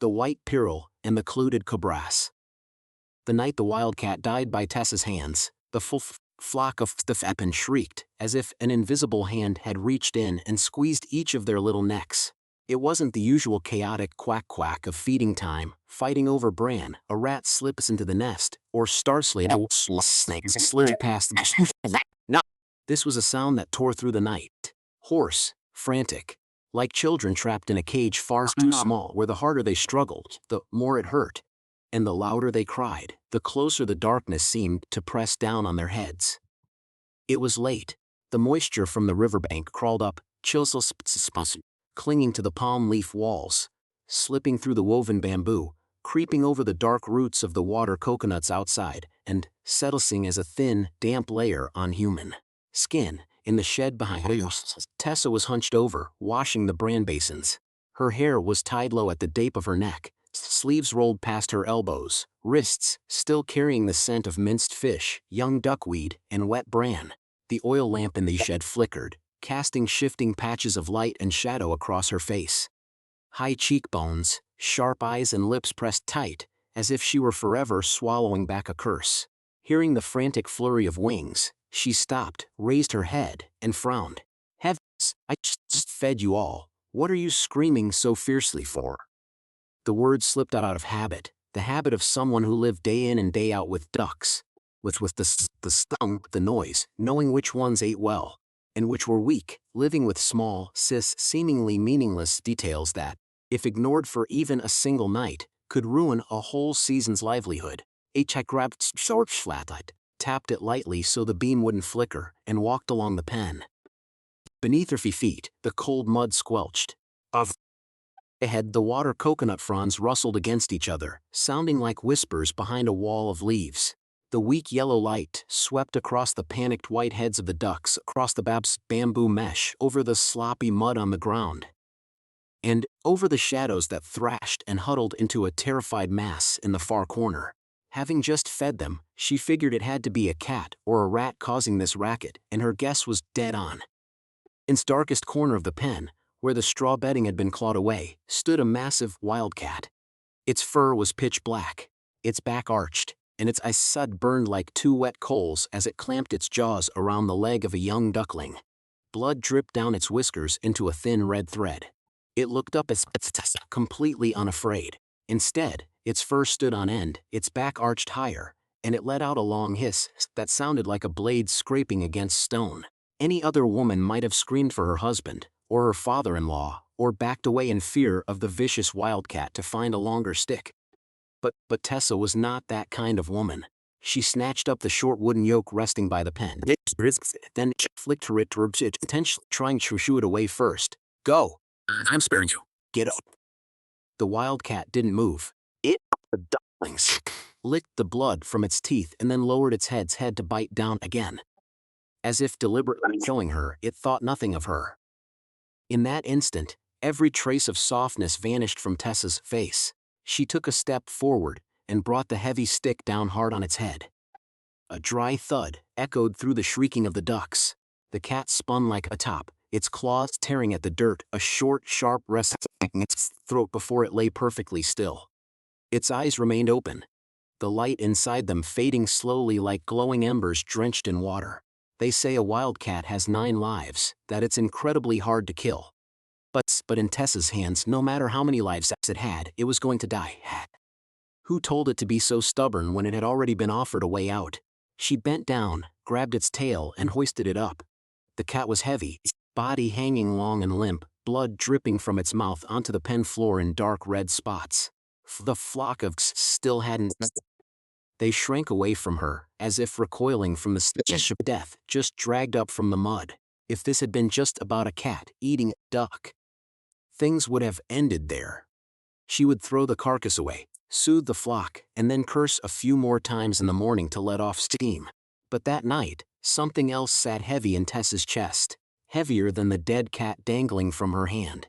the white piril, and the clooted cobras. The night the wildcat died by Tessa's hands, the full flock of Stefan shrieked, as if an invisible hand had reached in and squeezed each of their little necks. It wasn't the usual chaotic quack-quack of feeding time, fighting over bran, a rat slips into the nest, or snakes slid past the No. This was a sound that tore through the night. Hoarse, frantic, like children trapped in a cage far too small where the harder they struggled, the more it hurt. And the louder they cried, the closer the darkness seemed to press down on their heads. It was late. The moisture from the riverbank crawled up, childless, clinging to the palm leaf walls, slipping through the woven bamboo, creeping over the dark roots of the water coconuts outside, and settling as a thin, damp layer on human skin. In the shed behind us, Tessa was hunched over, washing the bran basins. Her hair was tied low at the nape of her neck, sleeves rolled past her elbows, wrists still carrying the scent of minced fish, young duckweed, and wet bran. The oil lamp in the shed flickered, casting shifting patches of light and shadow across her face. High cheekbones, sharp eyes and lips pressed tight, as if she were forever swallowing back a curse. Hearing the frantic flurry of wings, she stopped, raised her head, and frowned. Heavens, I just fed you all. What are you screaming so fiercely for? The words slipped out of habit, the habit of someone who lived day in and day out with ducks, with the stung, the noise, knowing which ones ate well, and which were weak, living with small, seemingly meaningless details that, if ignored for even a single night, could ruin a whole season's livelihood. I grabbed flashlight, tapped it lightly so the beam wouldn't flicker, and walked along the pen. Beneath her feet, the cold mud squelched. Ahead, the water coconut fronds rustled against each other, sounding like whispers behind a wall of leaves. The weak yellow light swept across the panicked white heads of the ducks, across the bamboo mesh, over the sloppy mud on the ground, and over the shadows that thrashed and huddled into a terrified mass in the far corner. Having just fed them, she figured it had to be a cat or a rat causing this racket, and her guess was dead on. In its darkest corner of the pen, where the straw bedding had been clawed away, stood a massive wildcat. Its fur was pitch black, its back arched, and its eyes burned like two wet coals as it clamped its jaws around the leg of a young duckling. Blood dripped down its whiskers into a thin red thread. It looked up at Tessa, completely unafraid. Instead, its fur stood on end, its back arched higher, and it let out a long hiss that sounded like a blade scraping against stone. Any other woman might have screamed for her husband, or her father-in-law, or backed away in fear of the vicious wildcat to find a longer stick. But Tessa was not that kind of woman. She snatched up the short wooden yoke resting by the pen, then flicked her intentionally, trying to shoo it away first. Go! I'm sparing you. Get up. The wildcat didn't move. The ducklings licked the blood from its teeth and then lowered its head to bite down again. As if deliberately killing her, it thought nothing of her. In that instant, every trace of softness vanished from Tessa's face. She took a step forward and brought the heavy stick down hard on its head. A dry thud echoed through the shrieking of the ducks. The cat spun like a top, its claws tearing at the dirt, a short, sharp rest in its throat before it lay perfectly still. Its eyes remained open, the light inside them fading slowly like glowing embers drenched in water. They say a wildcat has 9 lives, that it's incredibly hard to kill. But in Tessa's hands, no matter how many lives it had, it was going to die. Who told it to be so stubborn when it had already been offered a way out? She bent down, grabbed its tail and hoisted it up. The cat was heavy, its body hanging long and limp, blood dripping from its mouth onto the pen floor in dark red spots. The flock of still hadn't. They shrank away from her, as if recoiling from the stench of death just dragged up from the mud. If this had been just about a cat eating a duck, things would have ended there. She would throw the carcass away, soothe the flock, and then curse a few more times in the morning to let off steam. But that night, something else sat heavy in Tessa's chest, heavier than the dead cat dangling from her hand.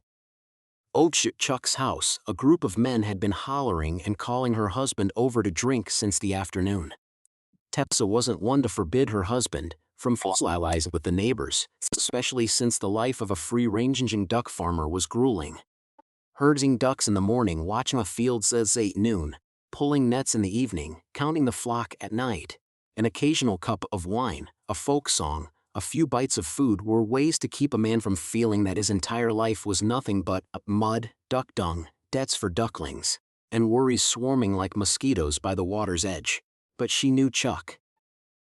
Old Chuck's house, a group of men had been hollering and calling her husband over to drink since the afternoon. Tessa wasn't one to forbid her husband from socializing with the neighbors, especially since the life of a free-ranging duck farmer was grueling. Herding ducks in the morning, watching a field says 8 noon, pulling nets in the evening, counting the flock at night. An occasional cup of wine, a folk song, a few bites of food were ways to keep a man from feeling that his entire life was nothing but mud, duck dung, debts for ducklings, and worries swarming like mosquitoes by the water's edge. But she knew Chuck.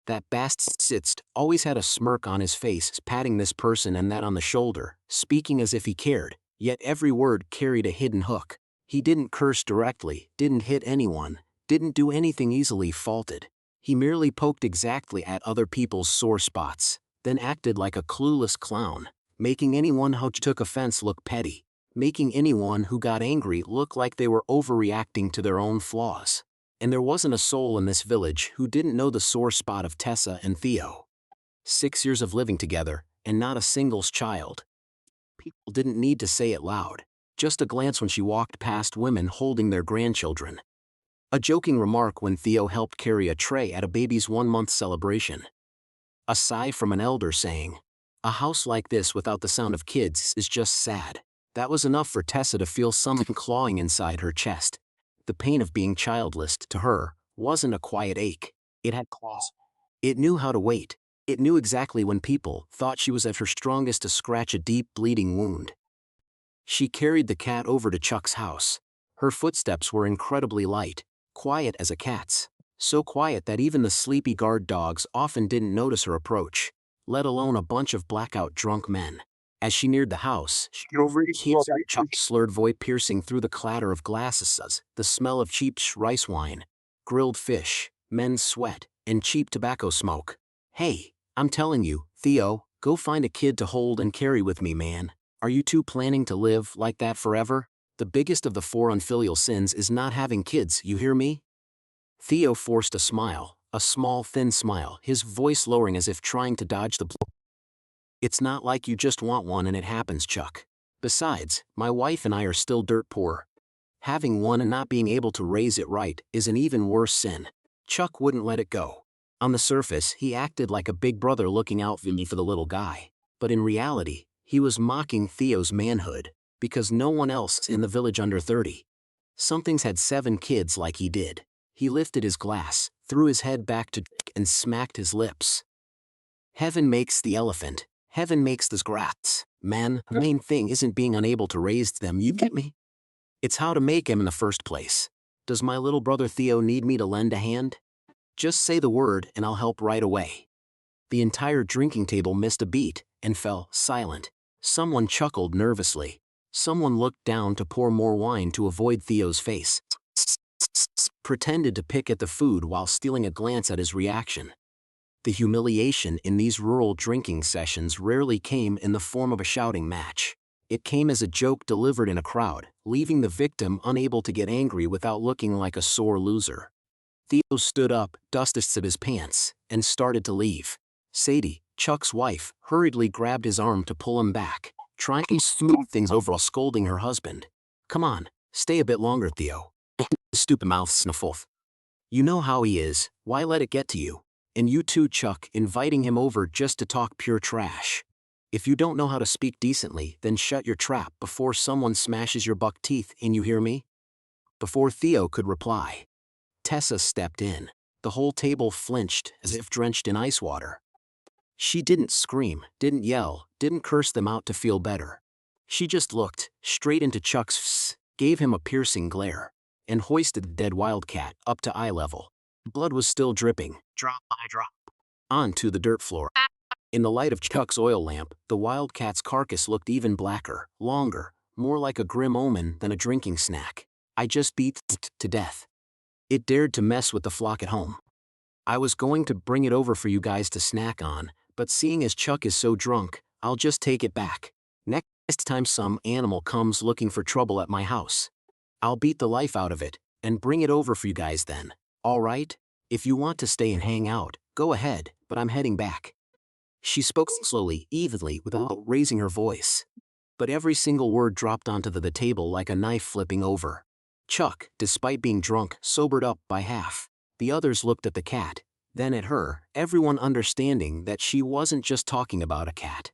That bastard always had a smirk on his face, patting this person and that on the shoulder, speaking as if he cared, yet every word carried a hidden hook. He didn't curse directly, didn't hit anyone, didn't do anything easily faulted. He merely poked exactly at other people's sore spots, then acted like a clueless clown, making anyone who took offense look petty, making anyone who got angry look like they were overreacting to their own flaws. And there wasn't a soul in this village who didn't know the sore spot of Tessa and Theo. 6 years of living together, and not a single child. People didn't need to say it loud, just a glance when she walked past women holding their grandchildren. A joking remark when Theo helped carry a tray at a baby's 1-month celebration. A sigh from an elder saying, "A house like this without the sound of kids is just sad." That was enough for Tessa to feel something clawing inside her chest. The pain of being childless, to her, wasn't a quiet ache. It had claws. It knew how to wait. It knew exactly when people thought she was at her strongest to scratch a deep bleeding wound. She carried the cat over to Chuck's house. Her footsteps were incredibly light, quiet as a cat's. So quiet that even the sleepy guard dogs often didn't notice her approach, let alone a bunch of blackout drunk men. As she neared the house, she heard Chuck's slurred voice piercing through the clatter of glasses, the smell of cheap rice wine, grilled fish, men's sweat, and cheap tobacco smoke. "Hey, I'm telling you, Theo, go find a kid to hold and carry with me, man. Are you two planning to live like that forever? The biggest of the 4 unfilial sins is not having kids, you hear me?" Theo forced a smile, a small thin smile, his voice lowering as if trying to dodge the blow. "It's not like you just want one and it happens, Chuck. Besides, my wife and I are still dirt poor. Having one and not being able to raise it right is an even worse sin." Chuck wouldn't let it go. On the surface, he acted like a big brother looking out for the little guy. But in reality, he was mocking Theo's manhood, because no one else in the village under 30 somethings had 7 kids like he did. He lifted his glass, threw his head back to drink, and smacked his lips. "Heaven makes the elephant. Heaven makes the grass. Man, the main thing isn't being unable to raise them, you get me? It's how to make him in the first place. Does my little brother Theo need me to lend a hand? Just say the word and I'll help right away." The entire drinking table missed a beat and fell silent. Someone chuckled nervously. Someone looked down to pour more wine to avoid Theo's face. Pretended to pick at the food while stealing a glance at his reaction. The humiliation in these rural drinking sessions rarely came in the form of a shouting match. It came as a joke delivered in a crowd, leaving the victim unable to get angry without looking like a sore loser. Theo stood up, dusted his pants, and started to leave. Sadie, Chuck's wife, hurriedly grabbed his arm to pull him back, trying to smooth things over while scolding her husband. "Come on, stay a bit longer, Theo." Stupid mouth sniffled. "You know how he is, why let it get to you? And you too, Chuck, inviting him over just to talk pure trash. If you don't know how to speak decently, then shut your trap before someone smashes your buck teeth in, you hear me?" Before Theo could reply, Tessa stepped in. The whole table flinched as if drenched in ice water. She didn't scream, didn't yell, didn't curse them out to feel better. She just looked straight into Chuck's face, gave him a piercing glare, and hoisted the dead wildcat up to eye level. Blood was still dripping, drop by drop, onto the dirt floor. In the light of Chuck's oil lamp, the wildcat's carcass looked even blacker, longer, more like a grim omen than a drinking snack. "I just beat it to death. It dared to mess with the flock at home. I was going to bring it over for you guys to snack on, but seeing as Chuck is so drunk, I'll just take it back. Next time some animal comes looking for trouble at my house, I'll beat the life out of it and bring it over for you guys then. All right? If you want to stay and hang out, go ahead, but I'm heading back." She spoke slowly, evenly, without raising her voice. But every single word dropped onto the table like a knife flipping over. Chuck, despite being drunk, sobered up by half. The others looked at the cat, then at her, everyone understanding that she wasn't just talking about a cat.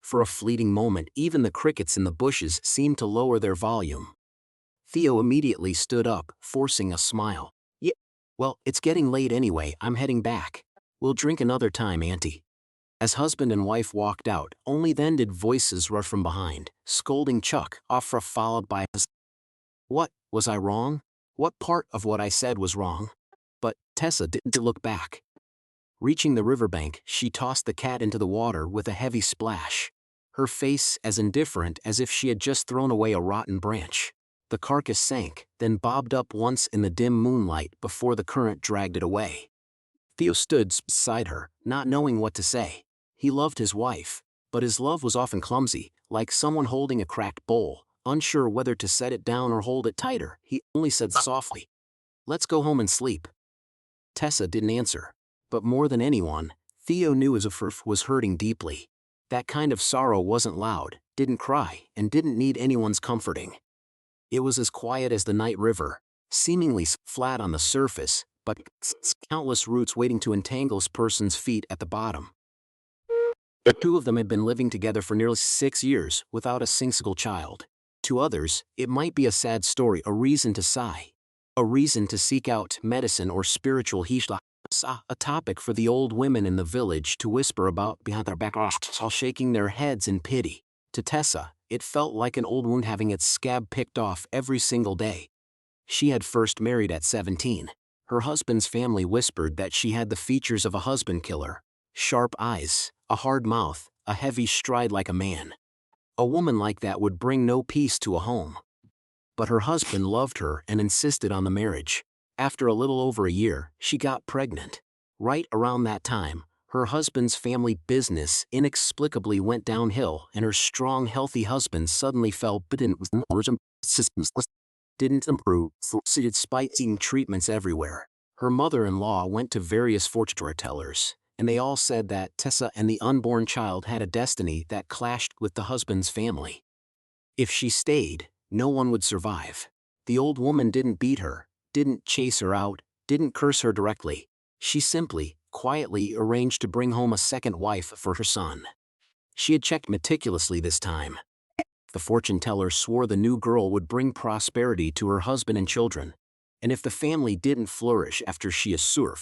For a fleeting moment, even the crickets in the bushes seemed to lower their volume. Theo immediately stood up, forcing a smile. "Yeah, well, it's getting late anyway, I'm heading back. We'll drink another time, Auntie." As husband and wife walked out, only then did voices rush from behind, scolding Chuck, Afra followed by "What, was I wrong? What part of what I said was wrong?" But Tessa didn't look back. Reaching the riverbank, she tossed the cat into the water with a heavy splash, her face as indifferent as if she had just thrown away a rotten branch. The carcass sank, then bobbed up once in the dim moonlight before the current dragged it away. Theo stood beside her, not knowing what to say. He loved his wife, but his love was often clumsy, like someone holding a cracked bowl, unsure whether to set it down or hold it tighter. He only said softly, "Let's go home and sleep." Tessa didn't answer, but more than anyone, Theo knew his wife was hurting deeply. That kind of sorrow wasn't loud, didn't cry, and didn't need anyone's comforting. It was as quiet as the night river, seemingly flat on the surface, but countless roots waiting to entangle a person's feet at the bottom. The two of them had been living together for nearly 6 years without a single child. To others, it might be a sad story, a reason to sigh, a reason to seek out medicine or spiritual healing, a topic for the old women in the village to whisper about behind their backs while shaking their heads in pity. To Tessa, it felt like an old wound having its scab picked off every single day. She had first married at 17. Her husband's family whispered that she had the features of a husband killer: sharp eyes, a hard mouth, a heavy stride like a man. A woman like that would bring no peace to a home. But her husband loved her and insisted on the marriage. After a little over a year, she got pregnant. Right around that time, her husband's family business inexplicably went downhill and her strong, healthy husband suddenly fell didn't improve, despite seeing treatments everywhere. Her mother-in-law went to various fortune tellers, and they all said that Tessa and the unborn child had a destiny that clashed with the husband's family. If she stayed, no one would survive. The old woman didn't beat her, didn't chase her out, didn't curse her directly. She simply, quietly arranged to bring home a second wife for her son. She had checked meticulously this time. The fortune teller swore the new girl would bring prosperity to her husband and children, and if the family didn't flourish after she assured,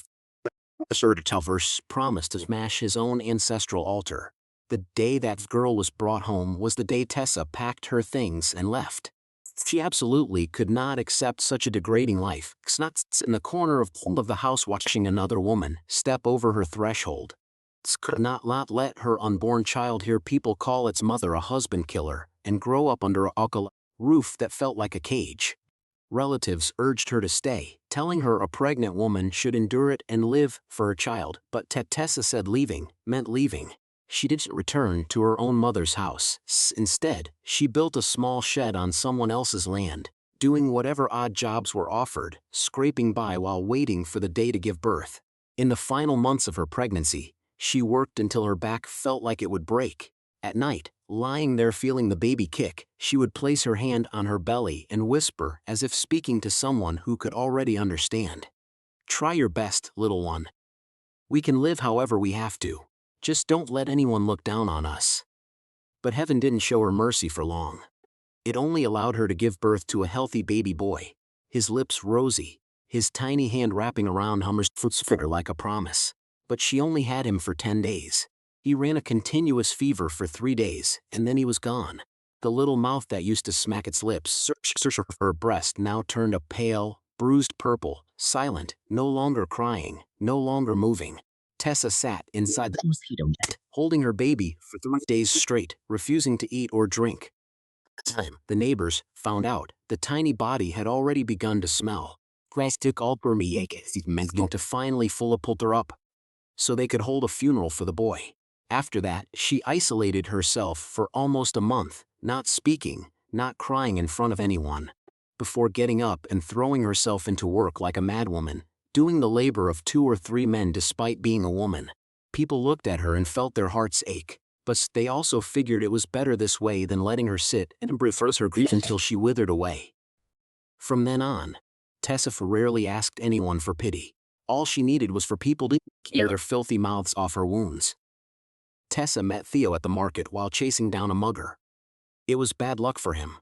the Telverse promised to smash his own ancestral altar. The day that girl was brought home was the day Tessa packed her things and left. She absolutely could not accept such a degrading life. Not sit in the corner of the house watching another woman step over her threshold. Could not let her unborn child hear people call its mother a husband killer and grow up under a roof that felt like a cage. Relatives urged her to stay, telling her a pregnant woman should endure it and live for her child, but Tessa said leaving meant leaving. She didn't return to her own mother's house. Instead, she built a small shed on someone else's land, doing whatever odd jobs were offered, scraping by while waiting for the day to give birth. In the final months of her pregnancy, she worked until her back felt like it would break. At night, lying there feeling the baby kick, she would place her hand on her belly and whisper as if speaking to someone who could already understand. "Try your best, little one. We can live however we have to. Just don't let anyone look down on us." But heaven didn't show her mercy for long. It only allowed her to give birth to a healthy baby boy, his lips rosy, his tiny hand wrapping around Hummer's finger like a promise. But she only had him for 10 days. He ran a continuous fever for 3 days, and then he was gone. The little mouth that used to smack its lips, search for her breast, now turned a pale, bruised purple, silent, no longer crying, no longer moving. Tessa sat inside the mosquito net, holding her baby for 3 days straight, refusing to eat or drink. The neighbors found out the tiny body had already begun to smell. Took all to finally pull her up, so they could hold a funeral for the boy. After that, she isolated herself for almost a month, not speaking, not crying in front of anyone, before getting up and throwing herself into work like a madwoman, doing the labor of 2 or 3 men despite being a woman. People looked at her and felt their hearts ache, but they also figured it was better this way than letting her sit and reverse her grief until she withered away. From then on, Tessa rarely asked anyone for pity. All she needed was for people to tear their filthy mouths off her wounds. Tessa met Theo at the market while chasing down a mugger. It was bad luck for him.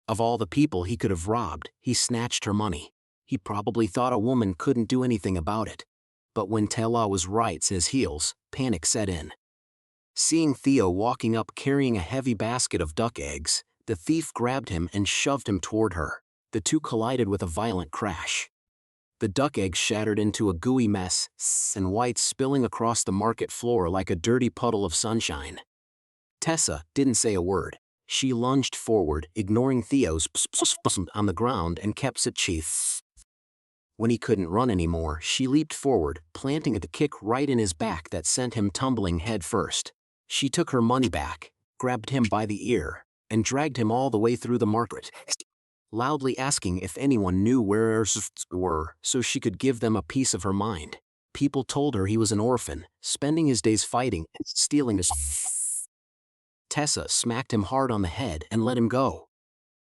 Of all the people he could have robbed, he snatched her money. He probably thought a woman couldn't do anything about it. But when Tella was right at his heels, panic set in. Seeing Theo walking up carrying a heavy basket of duck eggs, the thief grabbed him and shoved him toward her. The two collided with a violent crash. The duck eggs shattered into a gooey mess, and white spilling across the market floor like a dirty puddle of sunshine. Tessa didn't say a word. She lunged forward, ignoring Theo's on the ground and kept it sheathed. When he couldn't run anymore, she leaped forward, planting a kick right in his back that sent him tumbling head first. She took her money back, grabbed him by the ear, and dragged him all the way through the market, loudly asking if anyone knew where heirs were so she could give them a piece of her mind. People told her he was an orphan, spending his days fighting and stealing his. Tessa smacked him hard on the head and let him go.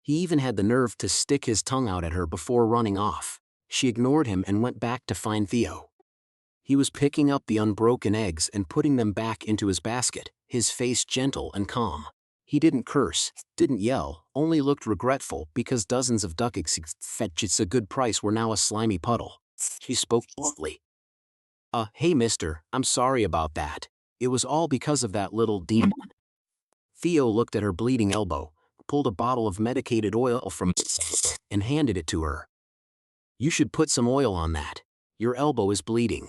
He even had the nerve to stick his tongue out at her before running off. She ignored him and went back to find Theo. He was picking up the unbroken eggs and putting them back into his basket, his face gentle and calm. He didn't curse, didn't yell, only looked regretful because dozens of duck eggs fetched a good price were now a slimy puddle. She spoke bluntly. Hey mister, I'm sorry about that. It was all because of that little demon. Theo looked at her bleeding elbow, pulled a bottle of medicated oil from and handed it to her. You should put some oil on that. Your elbow is bleeding.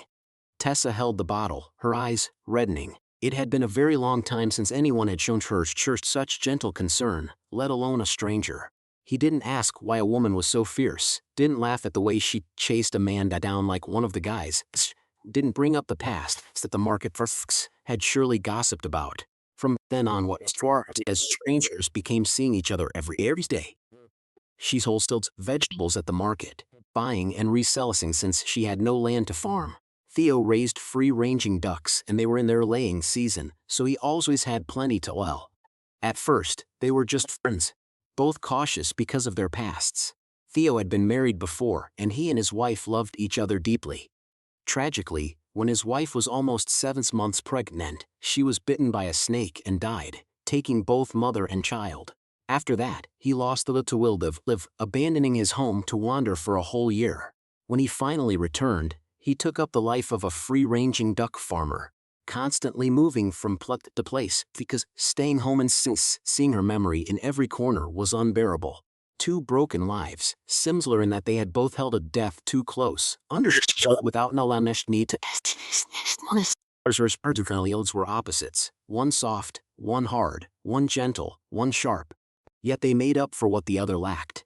Tessa held the bottle, her eyes reddening. It had been a very long time since anyone had shown her such gentle concern, let alone a stranger. He didn't ask why a woman was so fierce, didn't laugh at the way she chased a man down like one of the guys, didn't bring up the past that the market had surely gossiped about. From then on, what started as strangers became seeing each other every day. She wholesaled vegetables at the market, buying and reselling since she had no land to farm. Theo raised free-ranging ducks and they were in their laying season, so he always had plenty to well. At first, they were just friends, both cautious because of their pasts. Theo had been married before and he and his wife loved each other deeply. Tragically, when his wife was almost 7 months pregnant, she was bitten by a snake and died, taking both mother and child. After that, he lost the will to live, abandoning his home to wander for a whole year. When he finally returned, he took up the life of a free-ranging duck farmer, constantly moving from place to place because staying home and seeing her memory in every corner was unbearable. 2 broken lives, similar in that they had both held a death too close, understood without an need to. Personalities were opposites, one soft, one hard, one gentle, one sharp. Yet they made up for what the other lacked.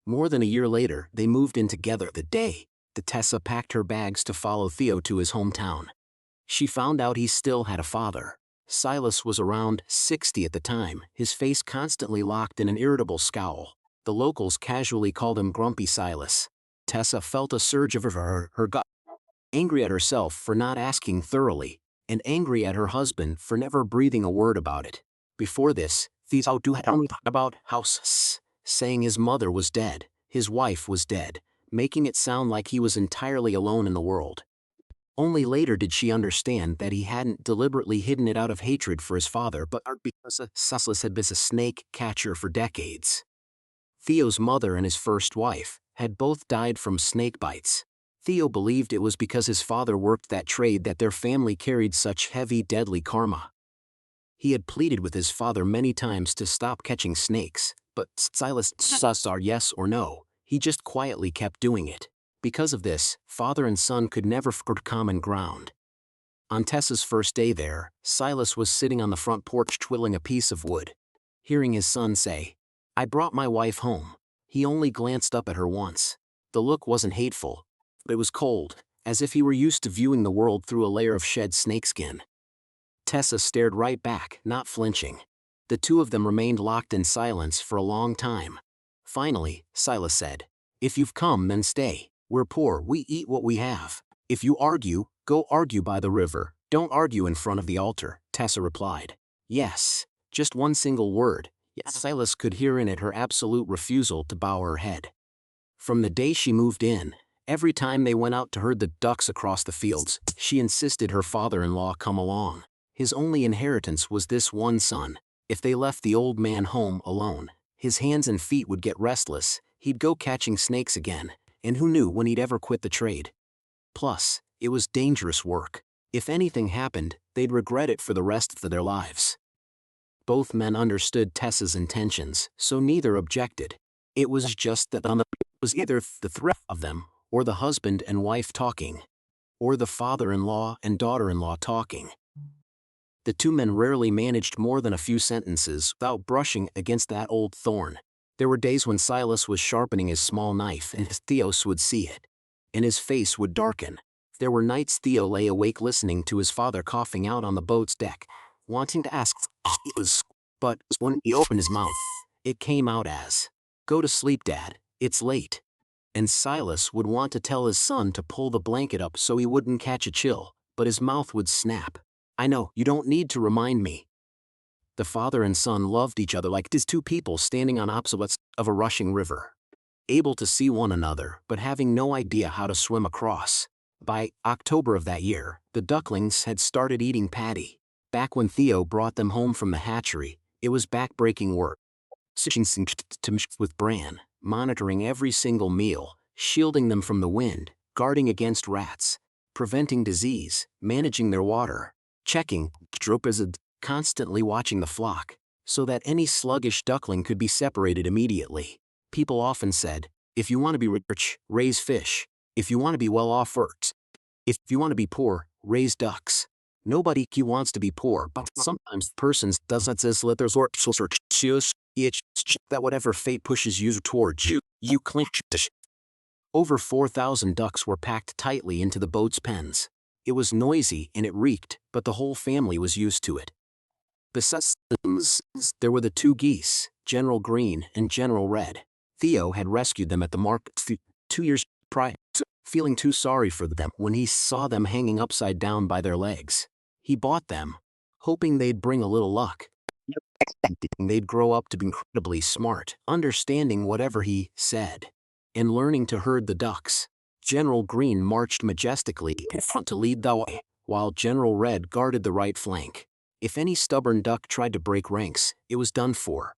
More than a year later, they moved in together the day that Tessa packed her bags to follow Theo to his hometown. She found out he still had a father. Silas was around 60 at the time, his face constantly locked in an irritable scowl. The locals casually called him Grumpy Silas. Tessa felt a surge of her gut, angry at herself for not asking thoroughly, and angry at her husband for never breathing a word about it. Before this, Theo had about house, saying his mother was dead, his wife was dead, making it sound like he was entirely alone in the world. Only later did she understand that he hadn't deliberately hidden it out of hatred for his father but because Silas had been a snake catcher for decades. Theo's mother and his first wife had both died from snake bites. Theo believed it was because his father worked that trade that their family carried such heavy, deadly karma. He had pleaded with his father many times to stop catching snakes, but Silas said yes or no. He just quietly kept doing it. Because of this, father and son could never find common ground. On Tessa's first day there, Silas was sitting on the front porch twiddling a piece of wood. Hearing his son say, "I brought my wife home," he only glanced up at her once. The look wasn't hateful, but it was cold, as if he were used to viewing the world through a layer of shed snakeskin. Tessa stared right back, not flinching. The two of them remained locked in silence for a long time. Finally, Silas said, "If you've come, then stay. We're poor, we eat what we have. If you argue, go argue by the river, don't argue in front of the altar," Tessa replied. Yes, just one single word, yet Silas could hear in it her absolute refusal to bow her head. From the day she moved in, every time they went out to herd the ducks across the fields, she insisted her father-in-law come along. His only inheritance was this one son. If they left the old man home alone, his hands and feet would get restless, he'd go catching snakes again, and who knew when he'd ever quit the trade. Plus, it was dangerous work. If anything happened, they'd regret it for the rest of their lives. Both men understood Tessa's intentions, so neither objected. It was just that it was either the threat of them, or the husband and wife talking, or the father-in-law and daughter-in-law talking. The two men rarely managed more than a few sentences without brushing against that old thorn. There were days when Silas was sharpening his small knife and Theo would see it, and his face would darken. There were nights Theo lay awake listening to his father coughing out on the boat's deck, wanting to ask but when he opened his mouth, it came out as, "Go to sleep, Dad, it's late." And Silas would want to tell his son to pull the blanket up so he wouldn't catch a chill, but his mouth would snap. "I know, you don't need to remind me." The father and son loved each other like two people standing on opposite sides of a rushing river, able to see one another but having no idea how to swim across. By October of that year, the ducklings had started eating patty. Back when Theo brought them home from the hatchery, it was back-breaking work. Stitching with Bran, monitoring every single meal, shielding them from the wind, guarding against rats, preventing disease, managing their water, checking constantly watching the flock, so that any sluggish duckling could be separated immediately. People often said, if you want to be rich, raise fish. If you want to be well-off, work. If you want to be poor, raise ducks. Nobody wants to be poor, but sometimes persons doesn't let their choose that whatever fate pushes you towards you clinch. Over 4,000 ducks were packed tightly into the boat's pens. It was noisy and it reeked, but the whole family was used to it. Besides, there were the two geese, General Green and General Red. Theo had rescued them at the market 2 years prior, feeling too sorry for them when he saw them hanging upside down by their legs. He bought them, hoping they'd bring a little luck. They'd grow up to be incredibly smart, understanding whatever he said, and learning to herd the ducks. General Green marched majestically in front to lead the way, while General Red guarded the right flank. If any stubborn duck tried to break ranks, it was done for.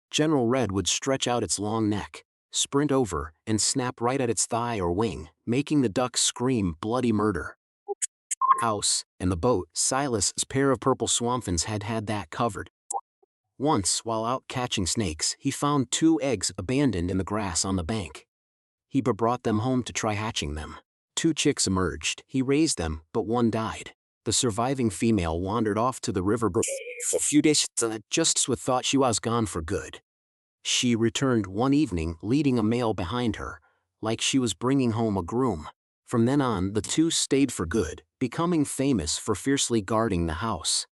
General Red would stretch out its long neck, sprint over, and snap right at its thigh or wing, making the duck scream bloody murder. House and the boat, Silas's pair of purple swampfins had that covered. Once, while out catching snakes, he found 2 eggs abandoned in the grass on the bank. He brought them home to try hatching them. 2 chicks emerged. He raised them, but one died. The surviving female wandered off to the river for a few days, just with thought she was gone for good. She returned one evening leading a male behind her, like she was bringing home a groom. From then on, the 2 stayed for good, becoming famous for fiercely guarding the house.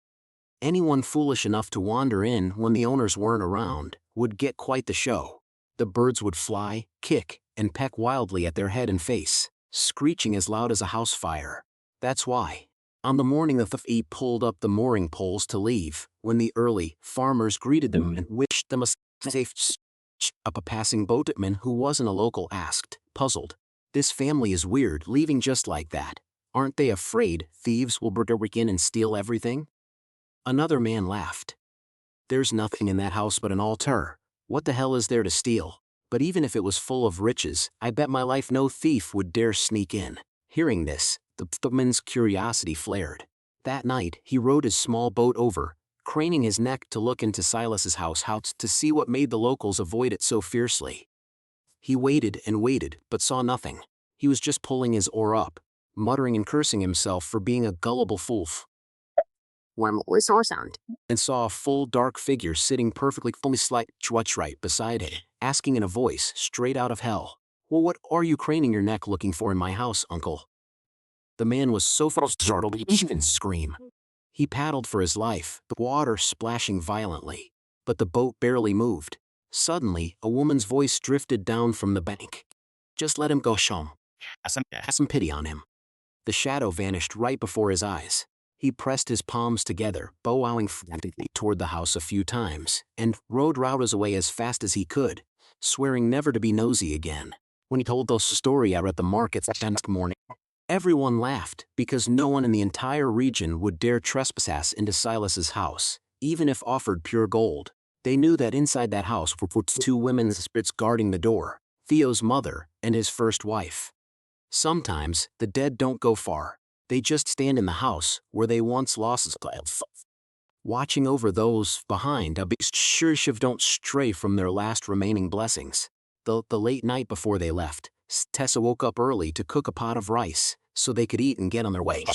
Anyone foolish enough to wander in when the owners weren't around would get quite the show. The birds would fly, kick, and peck wildly at their head and face, screeching as loud as a house fire. That's why, on the morning the thief pulled up the mooring poles to leave, when the early farmers greeted them and wished them a safe up, a passing boatman who wasn't a local asked, puzzled, "This family is weird leaving just like that. Aren't they afraid thieves will break in and steal everything?" Another man laughed. "There's nothing in that house but an altar. What the hell is there to steal? But even if it was full of riches, I bet my life no thief would dare sneak in." Hearing this, the boatman's curiosity flared. That night, he rowed his small boat over, craning his neck to look into Silas's house to see what made the locals avoid it so fiercely. He waited and waited, but saw nothing. He was just pulling his oar up, muttering and cursing himself for being a gullible fool. One more sound, and saw a full dark figure sitting perfectly right beside it, asking in a voice straight out of hell, "Well, what are you craning your neck looking for in my house, uncle?" The man was so startled he even screamed. He paddled for his life, the water splashing violently, but the boat barely moved. Suddenly, a woman's voice drifted down from the bank. "Just let him go, Shom. Have some pity on him." The shadow vanished right before his eyes. He pressed his palms together, bowing frantically toward the house a few times, and rowed routers away as fast as he could, swearing never to be nosy again. When he told the story out at the market that morning, Everyone laughed because no one in the entire region would dare trespass into Silas's house, even if offered pure gold. They knew that inside that house were two women's spirits guarding the door, Theo's mother and his first wife. Sometimes, the dead don't go far. They just stand in the house where they once lost us, watching over those behind a beast sure don't stray from their last remaining blessings. The late night before they left, Tessa woke up early to cook a pot of rice so they could eat and get on their way.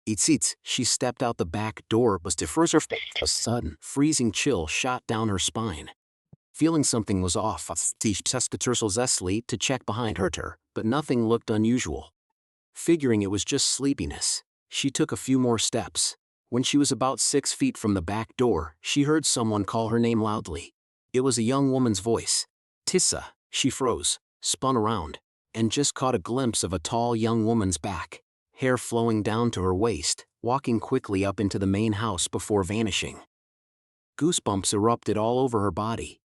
Eats. She stepped out the back door but to first a sudden, freezing chill shot down her spine. Feeling something was off, she tested zestfully to check behind her, but nothing looked unusual. Figuring it was just sleepiness, she took a few more steps. When she was about 6 feet from the back door, she heard someone call her name loudly. It was a young woman's voice. Tissa. She froze, spun around, and just caught a glimpse of a tall young woman's back, hair flowing down to her waist, walking quickly up into the main house before vanishing. Goosebumps erupted all over her body.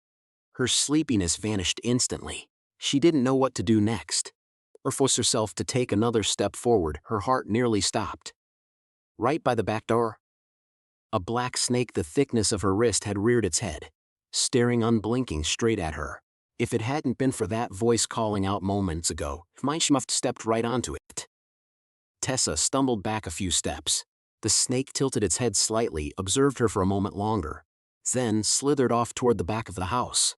Her sleepiness vanished instantly. She didn't know what to do next, or force herself to take another step forward. Her heart nearly stopped. Right by the back door, a black snake the thickness of her wrist had reared its head, staring unblinking straight at her. If it hadn't been for that voice calling out moments ago, she must have stepped right onto it. Tessa stumbled back a few steps. The snake tilted its head slightly, observed her for a moment longer, then slithered off toward the back of the house.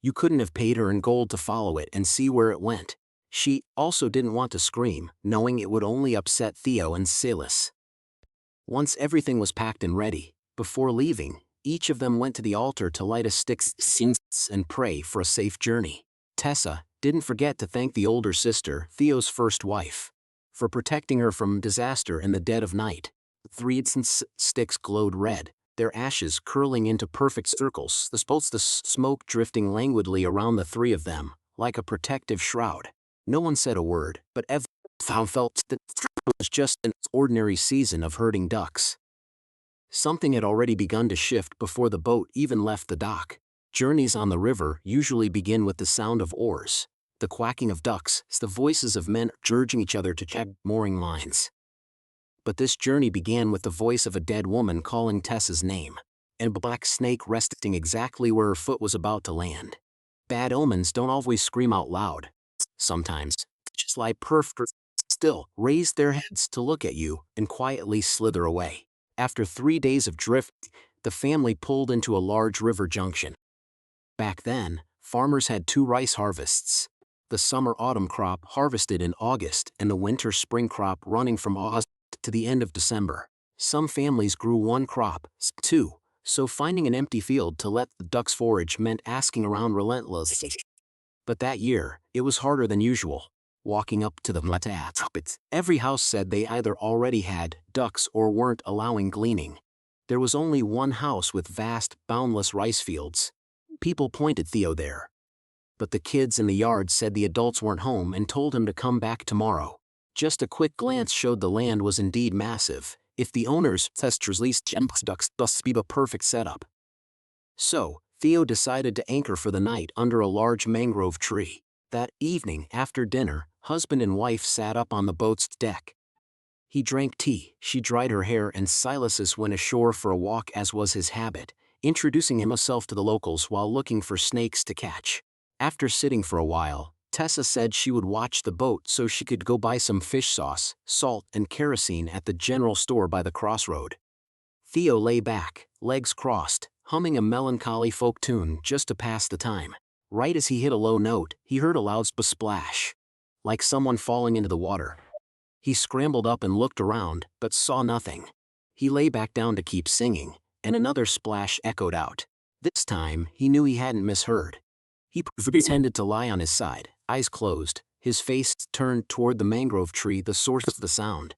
You couldn't have paid her in gold to follow it and see where it went. She also didn't want to scream, knowing it would only upset Theo and Silas. Once everything was packed and ready, before leaving, each of them went to the altar to light a stick and pray for a safe journey. Tessa didn't forget to thank the older sister, Theo's first wife, for protecting her from disaster in the dead of night. The 3 sticks glowed red, their ashes curling into perfect circles, the smoke drifting languidly around the 3 of them, like a protective shroud. No one said a word, but everyone felt that it was just an ordinary season of herding ducks. Something had already begun to shift before the boat even left the dock. Journeys on the river usually begin with the sound of oars, the quacking of ducks, the voices of men urging each other to check mooring lines. But this journey began with the voice of a dead woman calling Tessa's name, and a black snake resting exactly where her foot was about to land. Bad omens don't always scream out loud. Sometimes, just lie perfectly still, raise their heads to look at you, and quietly slither away. After 3 days of drift, the family pulled into a large river junction. Back then, farmers had 2 rice harvests. The summer-autumn crop harvested in August and the winter-spring crop running from August to the end of December. Some families grew 1 crop, 2, so finding an empty field to let the ducks forage meant asking around relentlessly. But that year, it was harder than usual. Walking up to the mlats, every house said they either already had ducks or weren't allowing gleaning. There was only one house with vast, boundless rice fields. People pointed Theo there. But the kids in the yard said the adults weren't home and told him to come back tomorrow. Just a quick glance showed the land was indeed massive. If the owners leased ducks, thus be the perfect setup. So, Theo decided to anchor for the night under a large mangrove tree. That evening, after dinner, husband and wife sat up on the boat's deck. He drank tea, she dried her hair, and Silas went ashore for a walk as was his habit, introducing himself to the locals while looking for snakes to catch. After sitting for a while, Tessa said she would watch the boat so she could go buy some fish sauce, salt, and kerosene at the general store by the crossroad. Theo lay back, legs crossed, humming a melancholy folk tune just to pass the time. Right as he hit a low note, he heard a loud splash, like someone falling into the water. He scrambled up and looked around, but saw nothing. He lay back down to keep singing, and another splash echoed out. This time, he knew he hadn't misheard. He pretended to lie on his side, eyes closed, his face turned toward the mangrove tree, the source of the sound.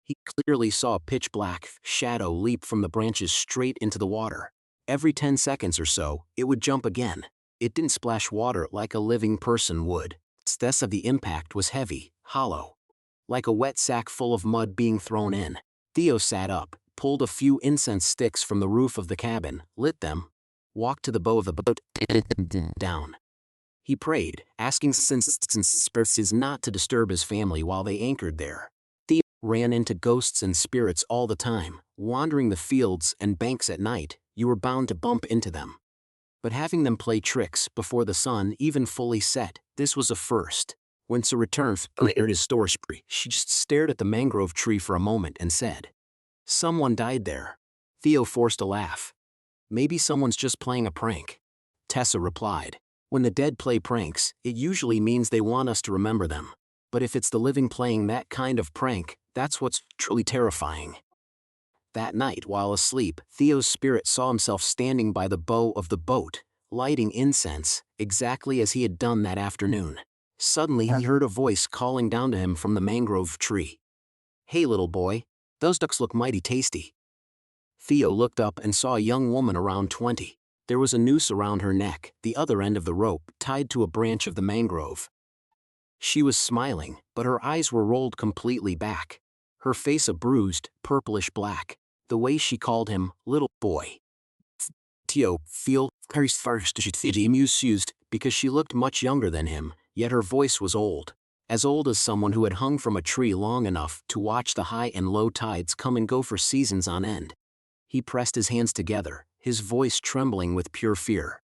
He clearly saw a pitch-black shadow leap from the branches straight into the water. Every 10 seconds or so, it would jump again. It didn't splash water like a living person would. Stress of the impact was heavy, hollow, like a wet sack full of mud being thrown in. Theo sat up, pulled a few incense sticks from the roof of the cabin, lit them, walked to the bow of the boat, and down. He prayed, asking spirits not to disturb his family while they anchored there. Theo ran into ghosts and spirits all the time. Wandering the fields and banks at night, you were bound to bump into them. But having them play tricks before the sun even fully set, this was a first. When Sir returned later his store spree, she just stared at the mangrove tree for a moment and said, "Someone died there." Theo forced a laugh. "Maybe someone's just playing a prank." Tessa replied, "When the dead play pranks, it usually means they want us to remember them. But if it's the living playing that kind of prank, that's what's truly terrifying." That night, while asleep, Theo's spirit saw himself standing by the bow of the boat, lighting incense, exactly as he had done that afternoon. Suddenly he heard a voice calling down to him from the mangrove tree. "Hey little boy, those ducks look mighty tasty." Theo looked up and saw a young woman around 20. There was a noose around her neck, the other end of the rope tied to a branch of the mangrove. She was smiling, but her eyes were rolled completely back. Her face a bruised, purplish black. The way she called him, little boy. Theo feel first amused because she looked much younger than him, yet her voice was old. As old as someone who had hung from a tree long enough to watch the high and low tides come and go for seasons on end. He pressed his hands together, his voice trembling with pure fear.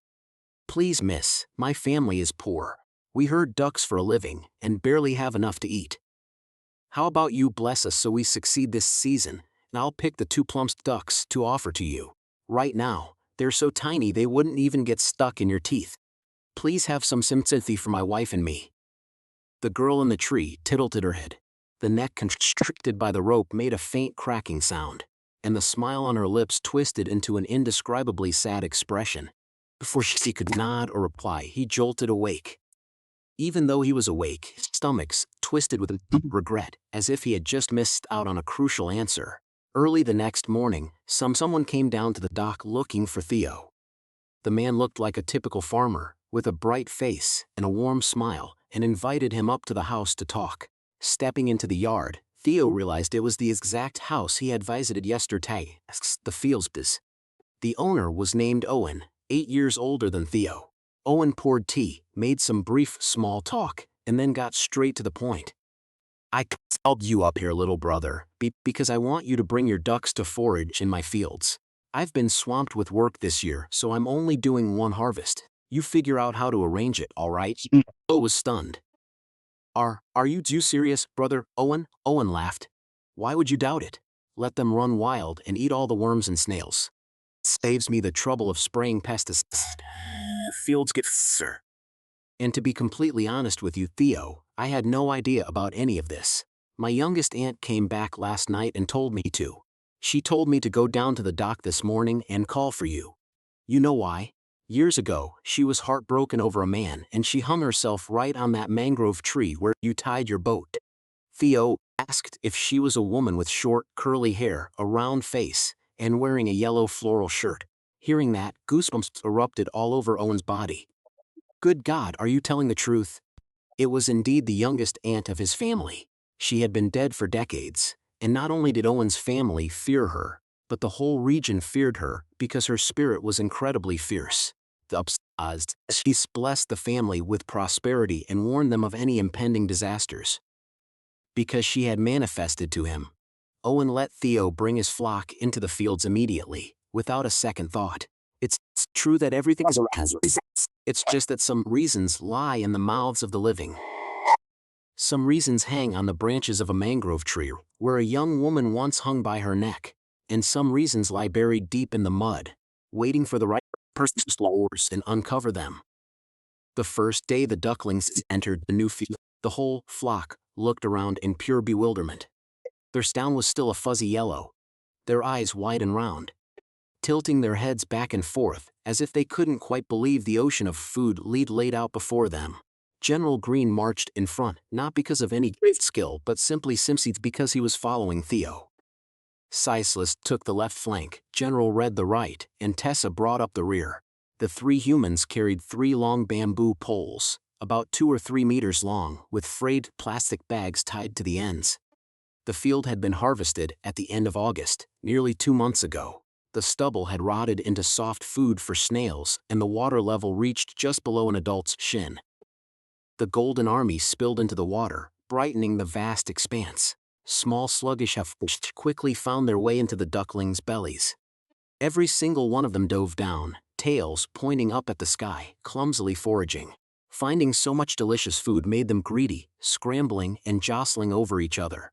"Please miss, my family is poor. We herd ducks for a living, and barely have enough to eat. How about you bless us so we succeed this season, and I'll pick the 2 plump ducks to offer to you. Right now, they're so tiny they wouldn't even get stuck in your teeth. Please have some sympathy for my wife and me." The girl in the tree tilted her head. The neck constricted by the rope made a faint cracking sound, and the smile on her lips twisted into an indescribably sad expression. Before she could nod or reply, he jolted awake. Even though he was awake, his stomach twisted with regret, as if he had just missed out on a crucial answer. Early the next morning, someone came down to the dock looking for Theo. The man looked like a typical farmer, with a bright face and a warm smile, and invited him up to the house to talk. Stepping into the yard, Theo realized it was the exact house he had visited yesterday, the fields. The owner was named Owen, 8 years older than Theo. Owen poured tea, made some brief small talk, and then got straight to the point. "I called you up here, little brother, because I want you to bring your ducks to forage in my fields. I've been swamped with work this year, so I'm only doing one harvest. You figure out how to arrange it, all right?" Theo was stunned. Are you serious, brother Owen?" Owen laughed. "Why would you doubt it? Let them run wild and eat all the worms and snails. Saves me the trouble of spraying pesticides. Fields get sir. And to be completely honest with you, Theo, I had no idea about any of this. My youngest aunt came back last night and told me to. She told me to go down to the dock this morning and call for you. You know why? Years ago, she was heartbroken over a man and she hung herself right on that mangrove tree where you tied your boat." Theo asked if she was a woman with short, curly hair, a round face, and wearing a yellow floral shirt. Hearing that, goosebumps erupted all over Owen's body. Good God, are you telling the truth? It was indeed the youngest aunt of his family. She had been dead for decades, and not only did Owen's family fear her, but the whole region feared her because her spirit was incredibly fierce. The upstairs, she blessed the family with prosperity and warned them of any impending disasters. Because she had manifested to him, Owen let Theo bring his flock into the fields immediately, without a second thought. It's true that everything is around. It's just that some reasons lie in the mouths of the living. Some reasons hang on the branches of a mangrove tree, where a young woman once hung by her neck, and some reasons lie buried deep in the mud, waiting for the right person to explore and uncover them. The first day the ducklings entered the new field, the whole flock looked around in pure bewilderment. Their snout was still a fuzzy yellow, their eyes wide and round, tilting their heads back and forth, as if they couldn't quite believe the ocean of food laid out before them. General Green marched in front, not because of any great skill, but simply because he was following Theo. Siceless took the left flank, General Red the right, and Tessa brought up the rear. The 3 humans carried 3 long bamboo poles, about 2 or 3 meters long, with frayed plastic bags tied to the ends. The field had been harvested at the end of August, nearly 2 months ago. The stubble had rotted into soft food for snails, and the water level reached just below an adult's shin. The golden army spilled into the water, brightening the vast expanse. Small sluggish fish quickly found their way into the ducklings' bellies. Every single one of them dove down, tails pointing up at the sky, clumsily foraging. Finding so much delicious food made them greedy, scrambling and jostling over each other.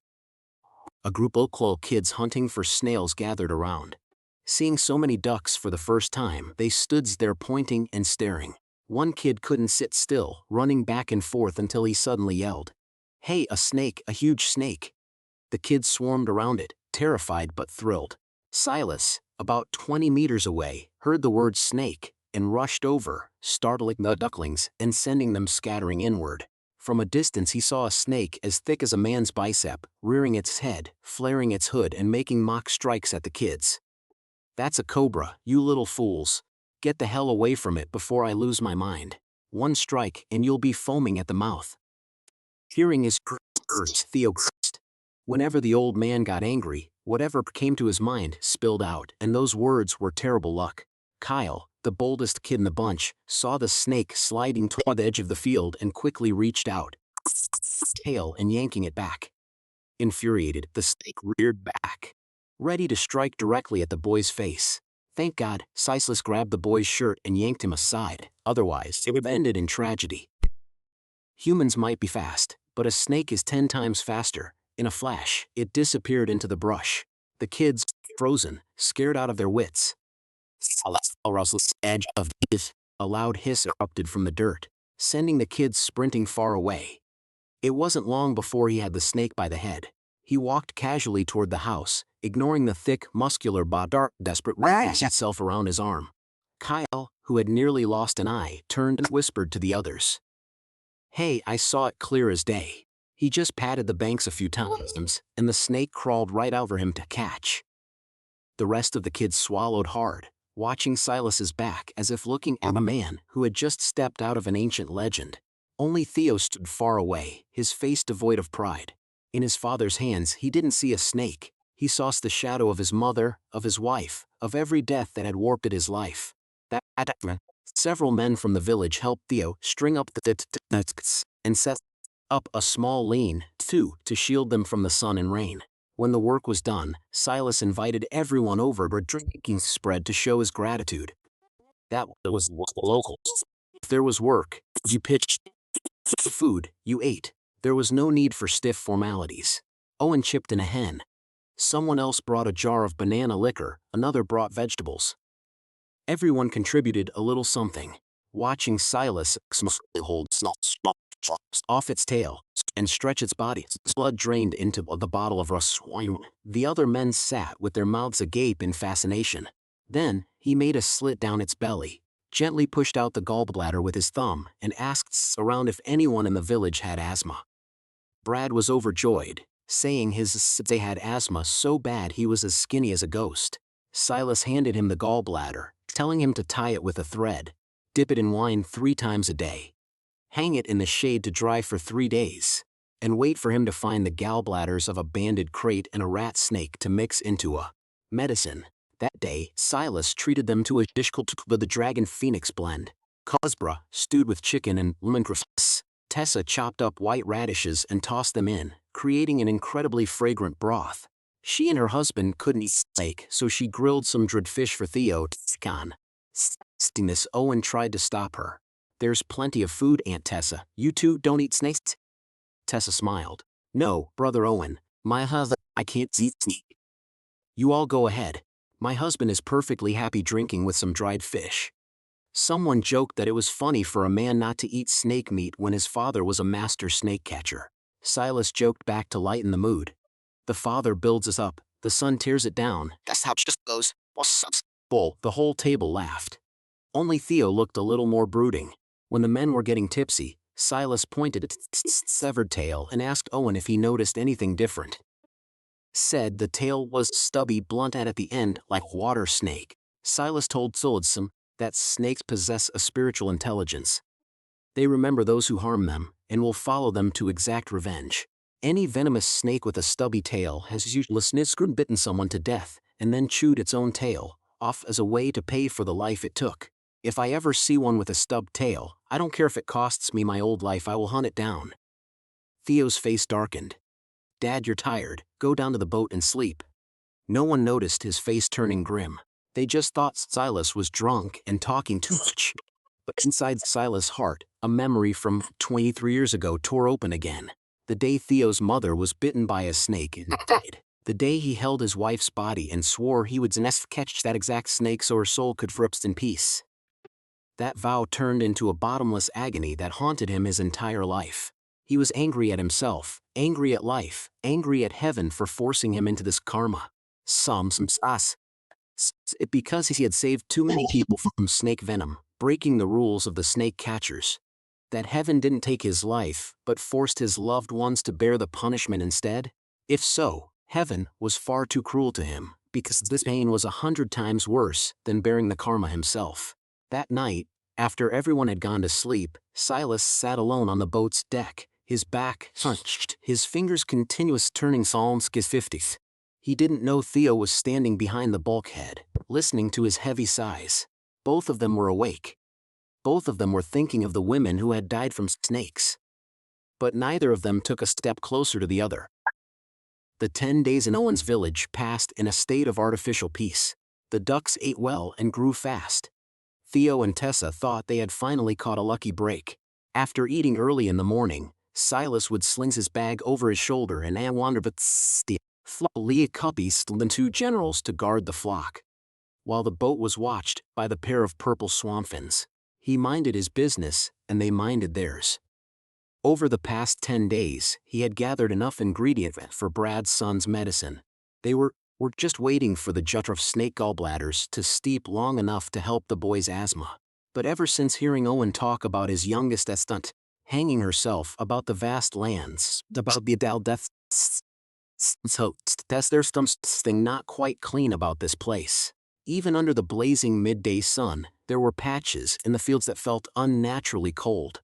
A group of local kids hunting for snails gathered around. Seeing so many ducks for the first time, they stood there pointing and staring. One kid couldn't sit still, running back and forth until he suddenly yelled, "Hey, a snake, a huge snake!" The kids swarmed around it, terrified but thrilled. Silas, about 20 meters away, heard the word snake and rushed over, startling the ducklings and sending them scattering inward. From a distance he saw a snake as thick as a man's bicep, rearing its head, flaring its hood and making mock strikes at the kids. "That's a cobra, you little fools. Get the hell away from it before I lose my mind. One strike and you'll be foaming at the mouth." Hearing his words, Theo cursed. Whenever the old man got angry, whatever came to his mind spilled out, and those words were terrible luck. Kyle, the boldest kid in the bunch, saw the snake sliding toward the edge of the field and quickly reached out, tail and yanking it back. Infuriated, the snake reared back, ready to strike directly at the boy's face. Thank God, Silas grabbed the boy's shirt and yanked him aside, otherwise it would have ended in tragedy. Humans might be fast, but a snake is 10 times faster. In a flash, it disappeared into the brush. The kids, frozen, scared out of their wits. Silas' edge of death, a loud hiss erupted from the dirt, sending the kids sprinting far away. It wasn't long before he had the snake by the head. He walked casually toward the house, ignoring the thick, muscular dark, desperate wrath itself around his arm. Kyle, who had nearly lost an eye, turned and whispered to the others. "Hey, I saw it clear as day." He just patted the banks a few times, and the snake crawled right over him to catch. The rest of the kids swallowed hard, watching Silas's back as if looking at a man who had just stepped out of an ancient legend. Only Theo stood far away, his face devoid of pride. In his father's hands he didn't see a snake, he saw the shadow of his mother, of his wife, of every death that had warped his life. Several men from the village helped Theo string up the and set up a small lean-to to shield them from the sun and rain. When the work was done, Silas invited everyone over for a drinking spread to show his gratitude. That was local. If there was work, you pitched. Food, you ate. There was no need for stiff formalities. Owen chipped in a hen. Someone else brought a jar of banana liquor, another brought vegetables. Everyone contributed a little something. Watching Silas hold off its tail and stretch its body, blood drained into the bottle of wine. The other men sat with their mouths agape in fascination. Then, he made a slit down its belly, gently pushed out the gallbladder with his thumb, and asked around if anyone in the village had asthma. Brad was overjoyed, saying they had asthma so bad he was as skinny as a ghost. Silas handed him the gallbladder, telling him to tie it with a thread, dip it in wine 3 times a day, hang it in the shade to dry for 3 days, and wait for him to find the gallbladders of a banded crate and a rat snake to mix into a medicine. That day, Silas treated them to a dish called the Dragon Phoenix blend. Cobra, stewed with chicken and lemongrass. Tessa chopped up white radishes and tossed them in, creating an incredibly fragrant broth. She and her husband couldn't eat steak, so she grilled some dried fish for Theo. Seeing this, Owen tried to stop her. "There's plenty of food, Aunt Tessa. You two don't eat snakes?" Tessa smiled. "No, Brother Owen. My husband, I can't eat snake." "You all go ahead. My husband is perfectly happy drinking with some dried fish." Someone joked that it was funny for a man not to eat snake meat when his father was a master snake catcher. Silas joked back to lighten the mood. "The father builds us up, the son tears it down. That's how it just goes." Bull, the whole table laughed. Only Theo looked a little more brooding. When the men were getting tipsy, Silas pointed at its severed tail and asked Owen if he noticed anything different. Said the tail was stubby, blunt at the end like a water snake. Silas told Sullidsum that snakes possess a spiritual intelligence. They remember those who harm them and will follow them to exact revenge. Any venomous snake with a stubby tail has usually bitten someone to death and then chewed its own tail off as a way to pay for the life it took. If I ever see one with a stubbed tail, I don't care if it costs me my old life, I will hunt it down. Theo's face darkened. Dad, you're tired, go down to the boat and sleep. No one noticed his face turning grim. They just thought Silas was drunk and talking too much. But inside Silas' heart, a memory from 23 years ago tore open again. The day Theo's mother was bitten by a snake and died. The day he held his wife's body and swore he would never catch that exact snake so her soul could rest in peace. That vow turned into a bottomless agony that haunted him his entire life. He was angry at himself, angry at life, angry at heaven for forcing him into this karma. Because he had saved too many people from snake venom, breaking the rules of the snake catchers. That heaven didn't take his life, but forced his loved ones to bear the punishment instead? If so, heaven was far too cruel to him, because this pain was 100 times worse than bearing the karma himself. That night, after everyone had gone to sleep, Silas sat alone on the boat's deck, his back hunched, his fingers continuous turning Psalms 50. He didn't know Theo was standing behind the bulkhead, listening to his heavy sighs. Both of them were awake. Both of them were thinking of the women who had died from snakes. But neither of them took a step closer to the other. The 10 days in Owen's village passed in a state of artificial peace. The ducks ate well and grew fast. Theo and Tessa thought they had finally caught a lucky break. After eating early in the morning, Silas would sling his bag over his shoulder and wander but Leah copies the 2 generals to guard the flock. While the boat was watched by the pair of purple swampfins, he minded his business and they minded theirs. Over the past 10 days, he had gathered enough ingredient for Brad's son's medicine. They were just waiting for the jar of snake gallbladders to steep long enough to help the boy's asthma. But ever since hearing Owen talk about his youngest stunt, hanging herself about the vast lands, about the Adal death, so there's something not quite clean about this place. Even under the blazing midday sun, there were patches in the fields that felt unnaturally cold.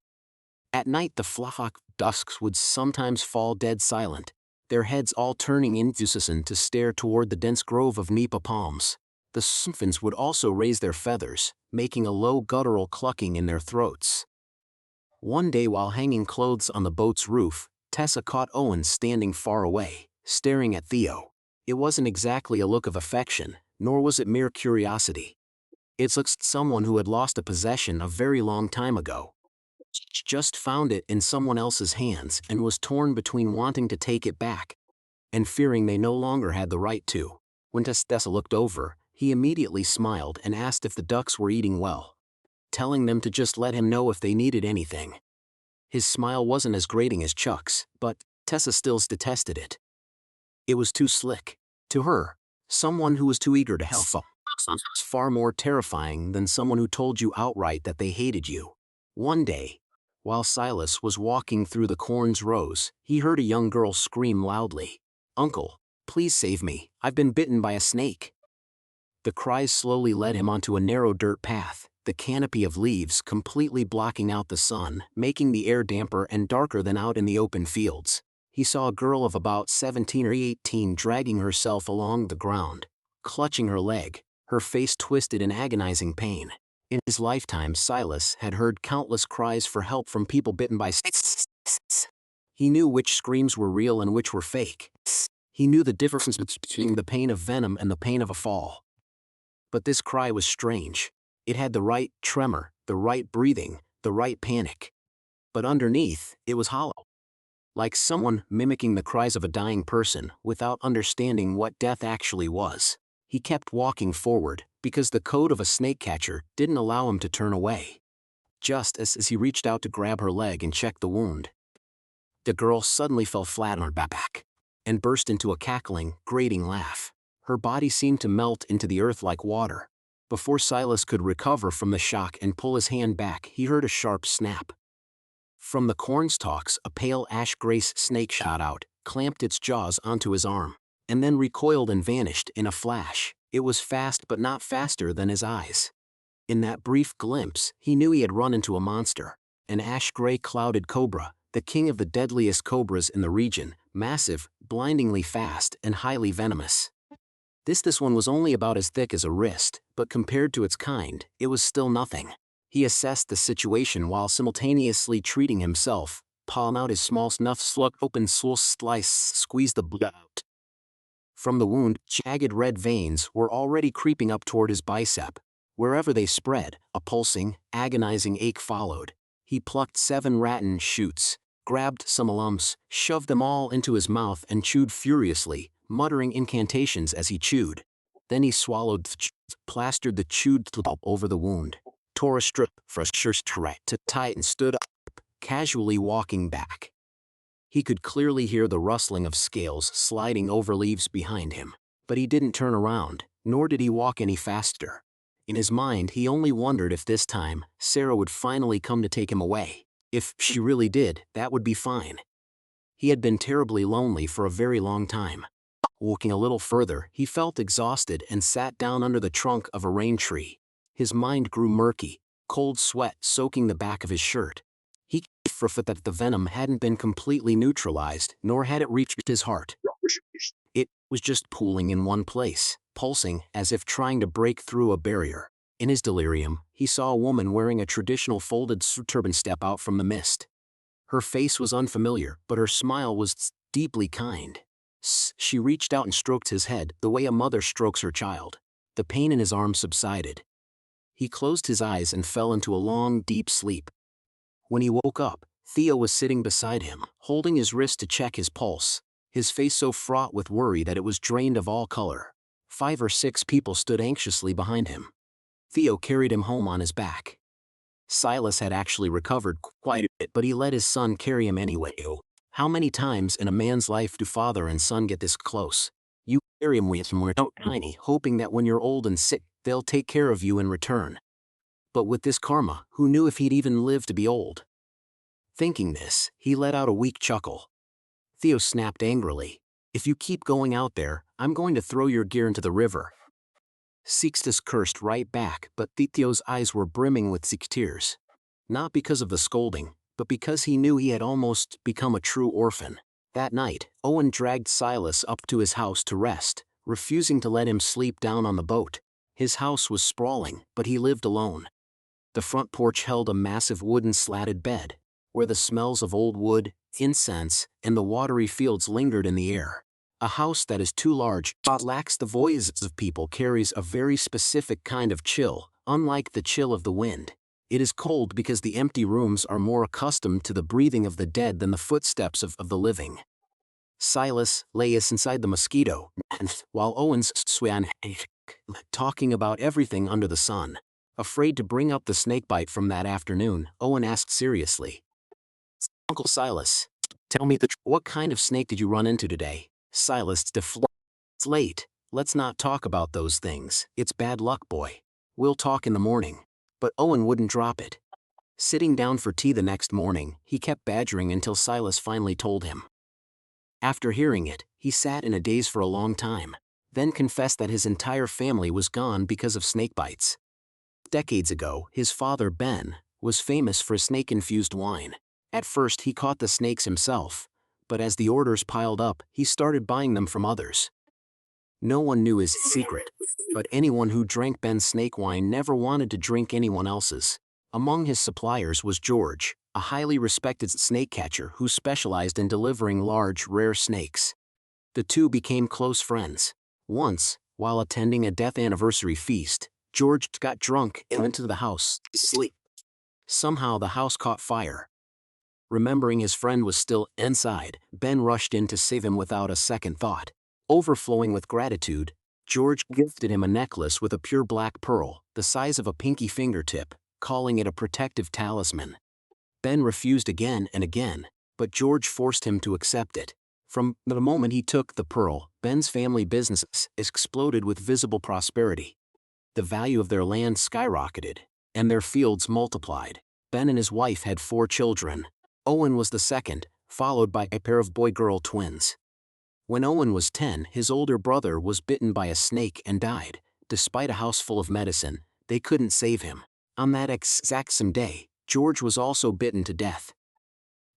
At night the flock dusks would sometimes fall dead silent, their heads all turning in unison to stare toward the dense grove of nipa palms. The swampfins would also raise their feathers, making a low guttural clucking in their throats. One day while hanging clothes on the boat's roof, Tessa caught Owen standing far away, staring at Theo. It wasn't exactly a look of affection, nor was it mere curiosity. It looked like someone who had lost a possession a very long time ago. Just found it in someone else's hands and was torn between wanting to take it back and fearing they no longer had the right to. When Tessa looked over, he immediately smiled and asked if the ducks were eating well, telling them to just let him know if they needed anything. His smile wasn't as grating as Chuck's, but Tessa still detested it. It was too slick. To her, someone who was too eager to help was far more terrifying than someone who told you outright that they hated you. One day, while Silas was walking through the corn's rows, he heard a young girl scream loudly, "Uncle, please save me, I've been bitten by a snake." The cries slowly led him onto a narrow dirt path, the canopy of leaves completely blocking out the sun, making the air damper and darker than out in the open fields. He saw a girl of about 17 or 18 dragging herself along the ground, clutching her leg, her face twisted in agonizing pain. In his lifetime, Silas had heard countless cries for help from people bitten by snakes. He knew which screams were real and which were fake. He knew the difference between the pain of venom and the pain of a fall. But this cry was strange. It had the right tremor, the right breathing, the right panic. But underneath, it was hollow. Like someone mimicking the cries of a dying person without understanding what death actually was. He kept walking forward, because the code of a snake catcher didn't allow him to turn away. Just as he reached out to grab her leg and check the wound, the girl suddenly fell flat on her back and burst into a cackling, grating laugh. Her body seemed to melt into the earth like water. Before Silas could recover from the shock and pull his hand back, he heard a sharp snap. From the cornstalks, a pale ash-gray snake shot out, clamped its jaws onto his arm, and then recoiled and vanished in a flash. It was fast but not faster than his eyes. In that brief glimpse, he knew he had run into a monster, an ash-gray clouded cobra, the king of the deadliest cobras in the region, massive, blindingly fast, and highly venomous. This one was only about as thick as a wrist, but compared to its kind, it was still nothing. He assessed the situation while simultaneously treating himself, pulling out his small snuff slug open slice, squeezed the blood out. From the wound, jagged red veins were already creeping up toward his bicep. Wherever they spread, a pulsing, agonizing ache followed. He plucked 7 rattan shoots, grabbed some lumps, shoved them all into his mouth and chewed furiously, muttering incantations as he chewed. Then he swallowed, plastered the chewed pulp over the wound, tore a strip from his shirt to tight and stood up, casually walking back. He could clearly hear the rustling of scales sliding over leaves behind him, but he didn't turn around, nor did he walk any faster. In his mind, he only wondered if this time, Sarah would finally come to take him away. If she really did, that would be fine. He had been terribly lonely for a very long time. Walking a little further, he felt exhausted and sat down under the trunk of a rain tree. His mind grew murky, cold sweat soaking the back of his shirt. He forfeit that the venom hadn't been completely neutralized, nor had it reached his heart. It was just pooling in one place, pulsing as if trying to break through a barrier. In his delirium, he saw a woman wearing a traditional folded turban step out from the mist. Her face was unfamiliar, but her smile was deeply kind. She reached out and stroked his head the way a mother strokes her child. The pain in his arm subsided. He closed his eyes and fell into a long, deep sleep. When he woke up, Theo was sitting beside him, holding his wrist to check his pulse, his face so fraught with worry that it was drained of all color. 5 or 6 people stood anxiously behind him. Theo carried him home on his back. Silas had actually recovered quite a bit, but he let his son carry him anyway. How many times in a man's life do father and son get this close? You carry him with him tiny, hoping that when you're old and sick, they'll take care of you in return. But with this karma, who knew if he'd even live to be old? Thinking this, he let out a weak chuckle. Theo snapped angrily. If you keep going out there, I'm going to throw your gear into the river. Sixtus cursed right back, but Theo's eyes were brimming with tears. Not because of the scolding, but because he knew he had almost become a true orphan. That night, Owen dragged Silas up to his house to rest, refusing to let him sleep down on the boat. His house was sprawling, but he lived alone. The front porch held a massive wooden slatted bed, where the smells of old wood, incense, and the watery fields lingered in the air. A house that is too large but lacks the voices of people carries a very specific kind of chill, unlike the chill of the wind. It is cold because the empty rooms are more accustomed to the breathing of the dead than the footsteps of the living. Silas lay inside the mosquito, and while Owens swam, talking about everything under the sun. Afraid to bring up the snakebite from that afternoon, Owen asked seriously. Uncle Silas, tell me what kind of snake did you run into today? Silas deflected. It's late. Let's not talk about those things. It's bad luck, boy. We'll talk in the morning. But Owen wouldn't drop it. Sitting down for tea the next morning, he kept badgering until Silas finally told him. After hearing it, he sat in a daze for a long time, then confessed that his entire family was gone because of snake bites. Decades ago, his father, Ben, was famous for snake-infused wine. At first he caught the snakes himself, but as the orders piled up, he started buying them from others. No one knew his secret, but anyone who drank Ben's snake wine never wanted to drink anyone else's. Among his suppliers was George, a highly respected snake catcher who specialized in delivering large, rare snakes. The two became close friends. Once, while attending a death anniversary feast, George got drunk and went to the house to sleep. Somehow the house caught fire. Remembering his friend was still inside, Ben rushed in to save him without a second thought. Overflowing with gratitude, George gifted him a necklace with a pure black pearl, the size of a pinky fingertip, calling it a protective talisman. Ben refused again and again, but George forced him to accept it. From the moment he took the pearl, Ben's family business exploded with visible prosperity. The value of their land skyrocketed, and their fields multiplied. Ben and his wife had 4 children. Owen was the second, followed by a pair of boy-girl twins. When Owen was 10, his older brother was bitten by a snake and died. Despite a house full of medicine, they couldn't save him. On that exact same day, George was also bitten to death.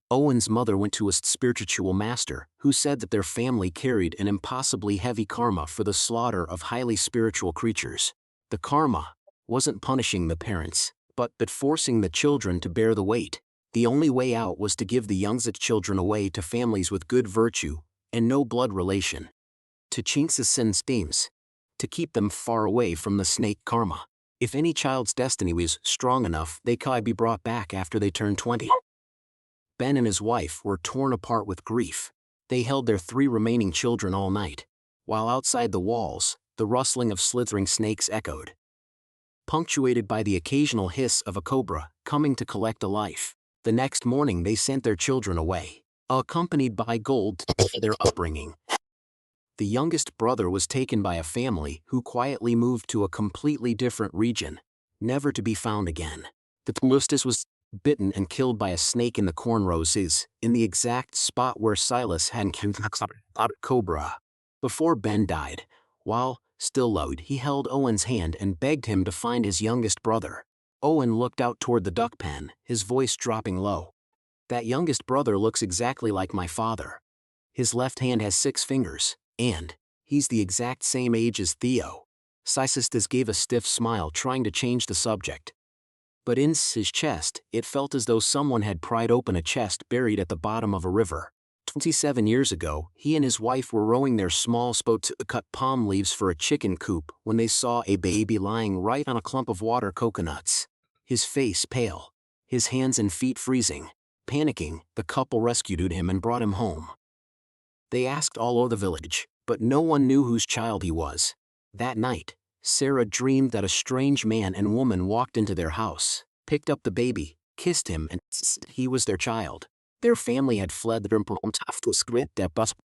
Owen's mother went to a spiritual master, who said that their family carried an impossibly heavy karma for the slaughter of highly spiritual creatures. The karma wasn't punishing the parents, but forcing the children to bear the weight. The only way out was to give the youngest children away to families with good virtue and no blood relation. To change the sin's themes. To keep them far away from the snake karma. If any child's destiny was strong enough, they could be brought back after they turned 20. Ben and his wife were torn apart with grief. They held their 3 remaining children all night, while outside the walls, the rustling of slithering snakes echoed, punctuated by the occasional hiss of a cobra coming to collect a life. The next morning they sent their children away, accompanied by gold for their upbringing. The youngest brother was taken by a family who quietly moved to a completely different region, never to be found again. The Tlustus was bitten and killed by a snake in the cornrows, in the exact spot where Silas had encountered Cobra. Before Ben died, while still low, he held Owen's hand and begged him to find his youngest brother. Owen looked out toward the duck pen, his voice dropping low. That youngest brother looks exactly like my father. His left hand has 6 fingers, and he's the exact same age as Theo. Sisyphus gave a stiff smile, trying to change the subject. But in his chest, it felt as though someone had pried open a chest buried at the bottom of a river. 27 years ago, he and his wife were rowing their small boat to cut palm leaves for a chicken coop when they saw a baby lying right on a clump of water coconuts. His face pale, his hands and feet freezing. Panicking, the couple rescued him and brought him home. They asked all over the village, but no one knew whose child he was. That night, Sarah dreamed that a strange man and woman walked into their house, picked up the baby, kissed him, and he was their child. Their family had fled the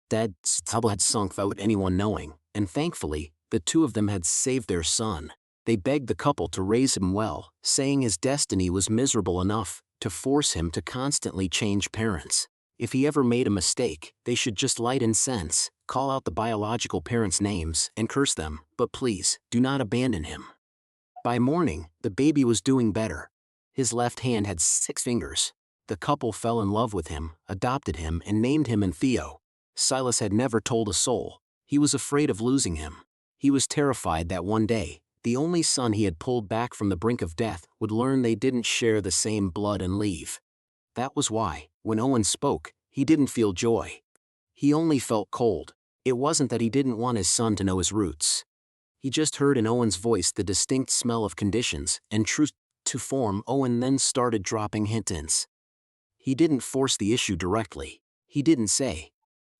dead stubble had sunk without anyone knowing, and thankfully, the 2 of them had saved their son. They begged the couple to raise him well, saying his destiny was miserable enough to force him to constantly change parents. If he ever made a mistake, they should just light incense, call out the biological parents' names, and curse them, but please, do not abandon him. By morning, the baby was doing better. His left hand had 6 fingers. The couple fell in love with him, adopted him, and named him Theo. Silas had never told a soul. He was afraid of losing him. He was terrified that one day, the only son he had pulled back from the brink of death would learn they didn't share the same blood and leave. That was why, when Owen spoke, he didn't feel joy. He only felt cold. It wasn't that he didn't want his son to know his roots. He just heard in Owen's voice the distinct smell of conditions and truth to form. Owen then started dropping hints. He didn't force the issue directly. He didn't say,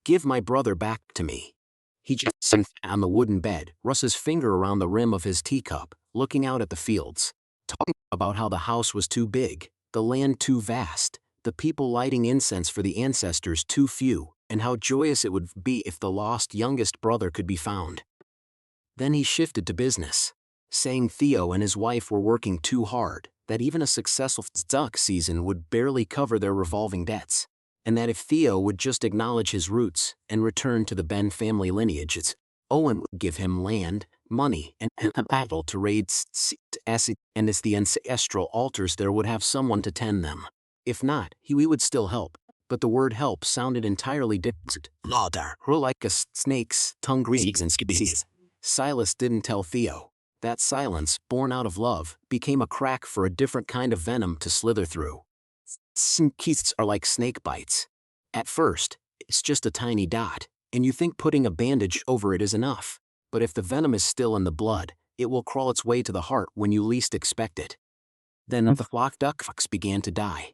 "Give my brother back to me." He just sat on the wooden bed, Russ's finger around the rim of his teacup, looking out at the fields, talking about how the house was too big, the land too vast, the people lighting incense for the ancestors too few, and how joyous it would be if the lost youngest brother could be found. Then he shifted to business, saying Theo and his wife were working too hard, that even a successful duck season would barely cover their revolving debts, and that if Theo would just acknowledge his roots and return to the Ben family lineages, Owen would give him land, money, and a battle to raid and as the ancestral altars there would have someone to tend them. If not, we would still help. But the word help sounded entirely different. Like a snake's tongue grease and skibbies. Silas didn't tell Theo. That silence, born out of love, became a crack for a different kind of venom to slither through. Kisses are like snake bites. At first, it's just a tiny dot, and you think putting a bandage over it is enough. But if the venom is still in the blood, it will crawl its way to the heart when you least expect it. Then the flock ducks began to die.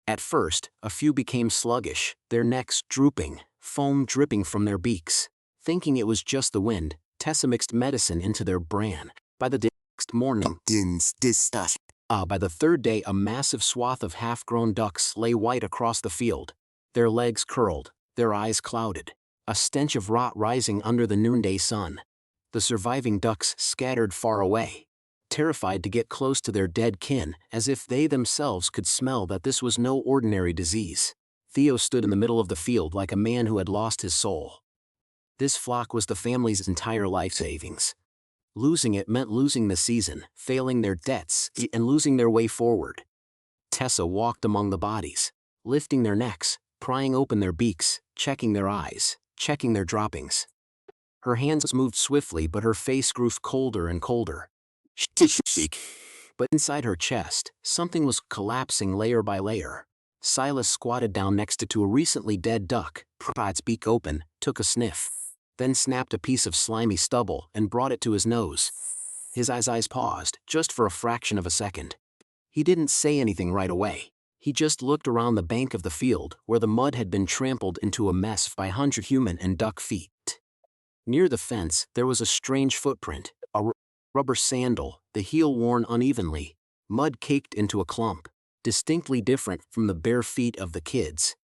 At first, a few became sluggish, their necks drooping, foam dripping from their beaks. Thinking it was just the wind, Tessa mixed medicine into their bran. By the next morning, by the 3rd day, a massive swath of half-grown ducks lay white across the field, their legs curled, their eyes clouded, a stench of rot rising under the noonday sun. The surviving ducks scattered far away, terrified to get close to their dead kin, as if they themselves could smell that this was no ordinary disease. Theo stood in the middle of the field like a man who had lost his soul. This flock was the family's entire life savings. Losing it meant losing the season, failing their debts, and losing their way forward. Tessa walked among the bodies, lifting their necks, prying open their beaks, checking their eyes, checking their droppings. Her hands moved swiftly, but her face grew colder and colder. But inside her chest, something was collapsing layer by layer. Silas squatted down next to a recently dead duck, pried its beak open, took a sniff, then snapped a piece of slimy stubble and brought it to his nose. His eyes paused, just for a fraction of a second. He didn't say anything right away. He just looked around the bank of the field, where the mud had been trampled into a mess by 100 human and duck feet. Near the fence, there was a strange footprint, a rubber sandal, the heel worn unevenly, mud caked into a clump, distinctly different from the bare feet of the kids.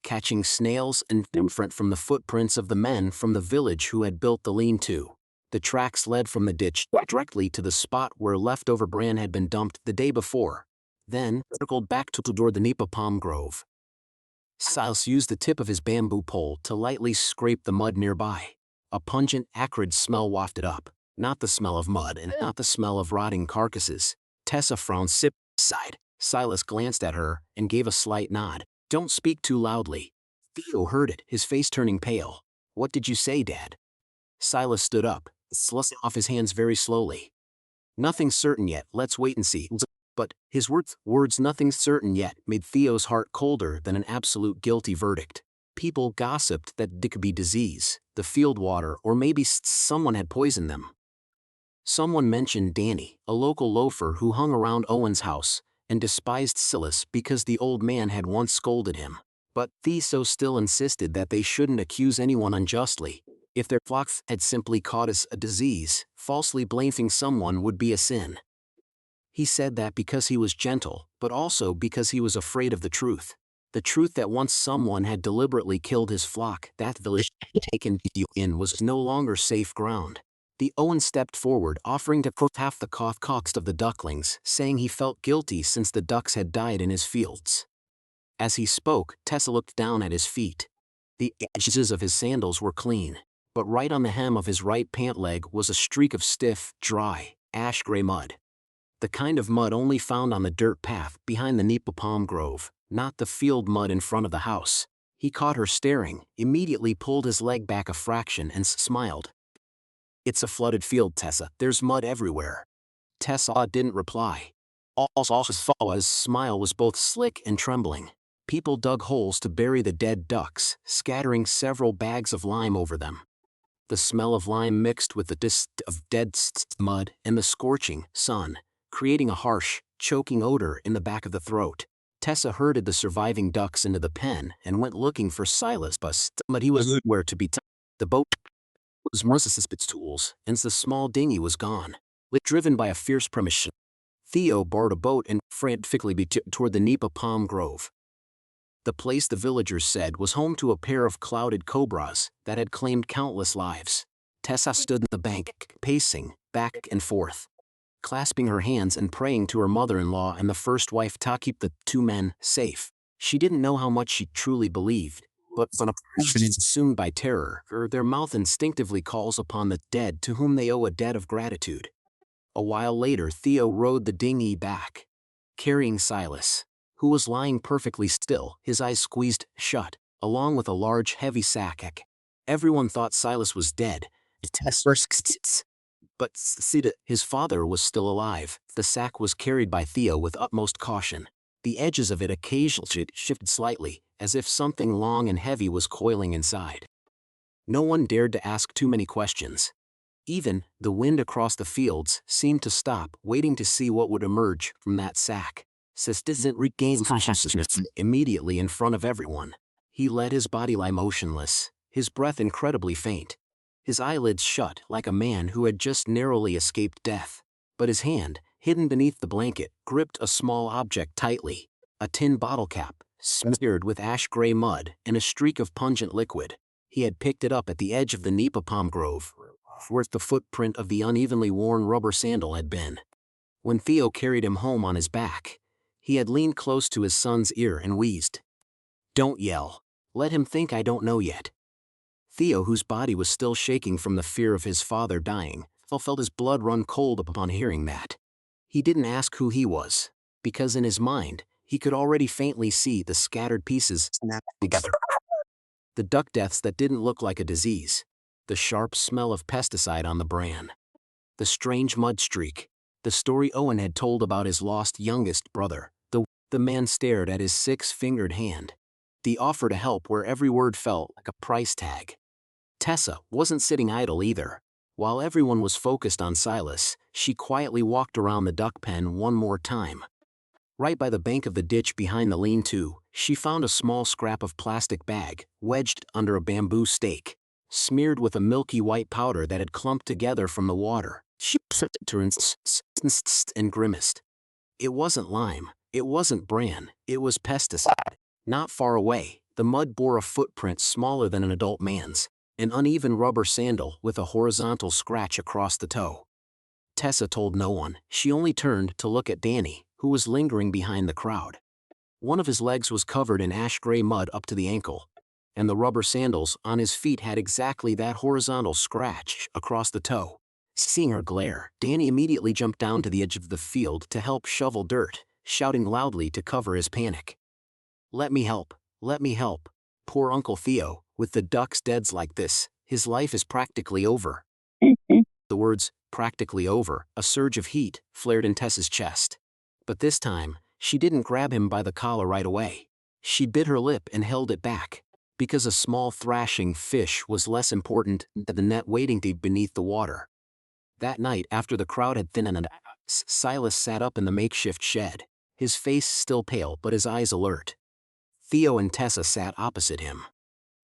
Catching snails and different from the footprints of the men from the village who had built the lean-to. The tracks led from the ditch directly to the spot where leftover bran had been dumped the day before, then circled back toward the nipa palm grove. Silas used the tip of his bamboo pole to lightly scrape the mud nearby. A pungent, acrid smell wafted up, not the smell of mud and not the smell of rotting carcasses. Tessa frowned sighed. Silas glanced at her and gave a slight nod. Don't speak too loudly. Theo heard it, his face turning pale. What did you say, Dad? Silas stood up, slushing off his hands very slowly. Nothing certain yet, let's wait and see. But his words nothing certain yet made Theo's heart colder than an absolute guilty verdict. People gossiped that it could be disease, the field water, or maybe someone had poisoned them. Someone mentioned Danny, a local loafer who hung around Owen's house, and despised Silas because the old man had once scolded him. But Theo still insisted that they shouldn't accuse anyone unjustly. If their flocks had simply caught a disease, falsely blaming someone would be a sin. He said that because he was gentle, but also because he was afraid of the truth. The truth that once someone had deliberately killed his flock, that village taken in was no longer safe ground. The Owen stepped forward, offering to cook half the cost of the ducklings, saying he felt guilty since the ducks had died in his fields. As he spoke, Tessa looked down at his feet. The edges of his sandals were clean, but right on the hem of his right pant leg was a streak of stiff, dry, ash-gray mud. The kind of mud only found on the dirt path behind the nipa palm grove, not the field mud in front of the house. He caught her staring, immediately pulled his leg back a fraction and smiled. It's a flooded field, Tessa. There's mud everywhere. Tessa didn't reply. His smile was both slick and trembling. People dug holes to bury the dead ducks, scattering several bags of lime over them. The smell of lime mixed with the dist of dead mud and the scorching sun, creating a harsh, choking odor in the back of the throat. Tessa herded the surviving ducks into the pen and went looking for Silas, but he was nowhere to be found. The boat was Mercedes' tools, and the small dinghy was gone. Driven by a fierce premonition, Theo borrowed a boat and frantically toward the nipa palm grove. The place, the villagers said, was home to a pair of clouded cobras that had claimed countless lives. Tessa stood on the bank, pacing back and forth, clasping her hands and praying to her mother-in-law and the first wife to keep the two men safe. She didn't know how much she truly believed, but when a person is consumed by terror, their mouth instinctively calls upon the dead to whom they owe a debt of gratitude. A while later, Theo rowed the dinghy back, carrying Silas, who was lying perfectly still, his eyes squeezed shut, along with a large, heavy sack. Everyone thought Silas was dead, but his father was still alive. The sack was carried by Theo with utmost caution. The edges of it occasionally shifted slightly, as if something long and heavy was coiling inside. No one dared to ask too many questions. Even the wind across the fields seemed to stop, waiting to see what would emerge from that sack. Sistisant regained consciousness immediately in front of everyone. He let his body lie motionless, his breath incredibly faint. His eyelids shut like a man who had just narrowly escaped death. But his hand, hidden beneath the blanket, gripped a small object tightly, a tin bottle cap, smeared with ash-gray mud and a streak of pungent liquid. He had picked it up at the edge of the nipa palm grove, where the footprint of the unevenly worn rubber sandal had been. When Theo carried him home on his back, he had leaned close to his son's ear and wheezed. "Don't yell. Let him think I don't know yet." Theo, whose body was still shaking from the fear of his father dying, felt his blood run cold upon hearing that. He didn't ask who he was, because in his mind, he could already faintly see the scattered pieces snap together. The duck deaths that didn't look like a disease, the sharp smell of pesticide on the bran, the strange mud streak, The story Owen had told about his lost youngest brother. The man stared at his six-fingered hand. The offer to help where every word felt like a price tag. Tessa wasn't sitting idle either. While everyone was focused on Silas, she quietly walked around the duck pen one more time. Right by the bank of the ditch behind the lean-to, she found a small scrap of plastic bag, wedged under a bamboo stake, smeared with a milky white powder that had clumped together from the water. She turned and grimaced. It wasn't lime, it wasn't bran, it was pesticide. Not far away, the mud bore a footprint smaller than an adult man's, an uneven rubber sandal with a horizontal scratch across the toe. Tessa told no one. She only turned to look at Danny, who was lingering behind the crowd. One of his legs was covered in ash-gray mud up to the ankle, and the rubber sandals on his feet had exactly that horizontal scratch across the toe. Seeing her glare, Danny immediately jumped down to the edge of the field to help shovel dirt, shouting loudly to cover his panic. "Let me help, let me help. Poor Uncle Theo, with the ducks dead like this, his life is practically over." The words, "practically over," a surge of heat, flared in Tessa's chest. But this time, she didn't grab him by the collar right away. She bit her lip and held it back, because a small thrashing fish was less important than the net waiting deep beneath the water. That night, after the crowd had thinned, Silas sat up in the makeshift shed, his face still pale but his eyes alert. Theo and Tessa sat opposite him.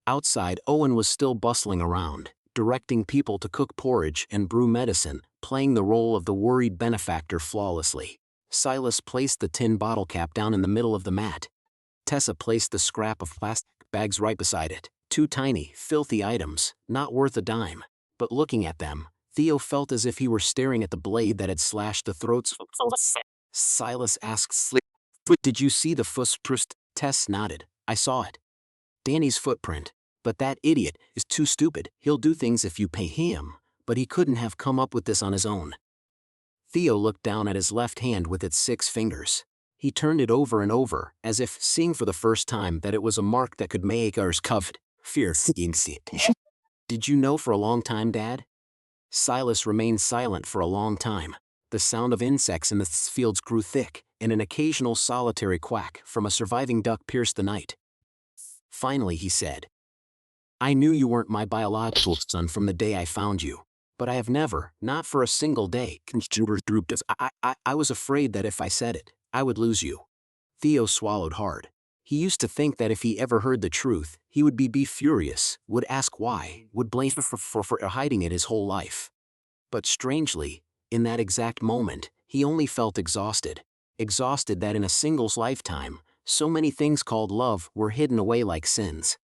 Outside, Owen was still bustling around, directing people to cook porridge and brew medicine, playing the role of the worried benefactor flawlessly. Silas placed the tin bottle cap down in the middle of the mat. Tessa placed the scrap of plastic bags right beside it. Two tiny, filthy items, not worth a dime. But looking at them, Theo felt as if he were staring at the blade that had slashed the throats. Silas asked, "Did you see the footprint?" Tess nodded. "I saw it. Danny's footprint. But that idiot is too stupid. He'll do things if you pay him, but he couldn't have come up with this on his own." Theo looked down at his left hand with its 6 fingers. He turned it over and over, as if seeing for the first time that it was a mark that could make ours covet. "Fear." "Did you know for a long time, Dad?" Silas remained silent for a long time. The sound of insects in the fields grew thick, and an occasional solitary quack from a surviving duck pierced the night. Finally he said, "I knew you weren't my biological son from the day I found you. But I have never, not for a single day, I was afraid that if I said it, I would lose you." Theo swallowed hard. He used to think that if he ever heard the truth, he would be furious, would ask why, would blame for hiding it his whole life. But strangely, in that exact moment, he only felt exhausted. Exhausted that in a single's lifetime, so many things called love were hidden away like sins.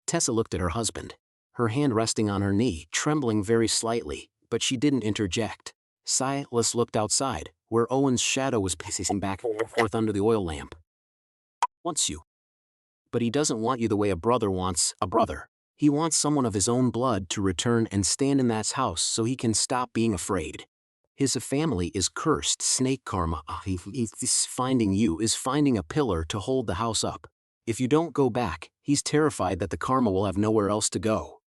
Tessa looked at her husband, her hand resting on her knee, trembling very slightly, but she didn't interject. Silas looked outside, where Owen's shadow was pacing back and forth under the oil lamp. "Wants you. But he doesn't want you the way a brother wants a brother. He wants someone of his own blood to return and stand in that house so he can stop being afraid. His family is cursed. Snake karma. He's finding you is finding a pillar to hold the house up. If you don't go back, he's terrified that the karma will have nowhere else to go."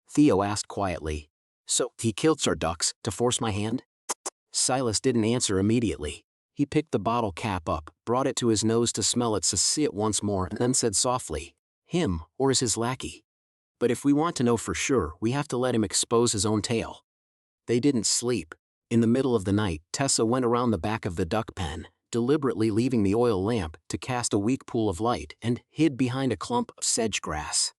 Theo asked quietly, "So he killed our ducks to force my hand?" Silas didn't answer immediately. He picked the bottle cap up, brought it to his nose to smell it, to see it once more, and then said softly, "Him, or is his lackey? But if we want to know for sure, we have to let him expose his own tail." They didn't sleep. In the middle of the night, Tessa went around the back of the duck pen, deliberately leaving the oil lamp to cast a weak pool of light, and hid behind a clump of sedge grass.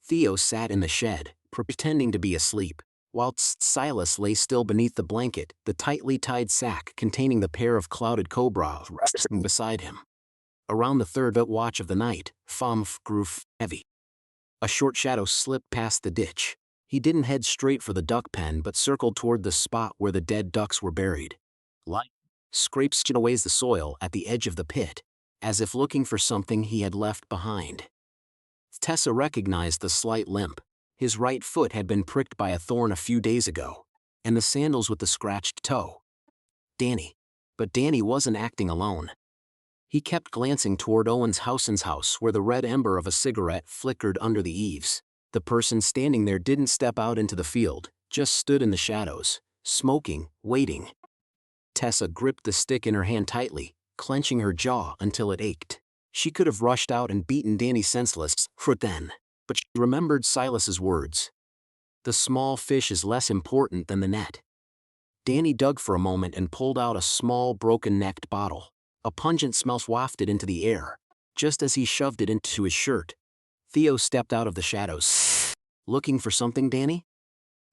Theo sat in the shed, pretending to be asleep, whilst Silas lay still beneath the blanket, the tightly tied sack containing the pair of clouded cobras resting beside him. Around the third watch of the night, Famf grew heavy. A short shadow slipped past the ditch. He didn't head straight for the duck pen but circled toward the spot where the dead ducks were buried. Light scrapes away the soil at the edge of the pit, as if looking for something he had left behind. Tessa recognized the slight limp. His right foot had been pricked by a thorn a few days ago, and the sandals with the scratched toe. Danny. But Danny wasn't acting alone. He kept glancing toward Owen's house where the red ember of a cigarette flickered under the eaves. The person standing there didn't step out into the field, just stood in the shadows, smoking, waiting. Tessa gripped the stick in her hand tightly, clenching her jaw until it ached. She could have rushed out and beaten Danny senseless for then, but she remembered Silas's words. The small fish is less important than the net. Danny dug for a moment and pulled out a small broken-necked bottle. A pungent smell wafted into the air. Just as he shoved it into his shirt, Theo stepped out of the shadows. Looking for something, Danny?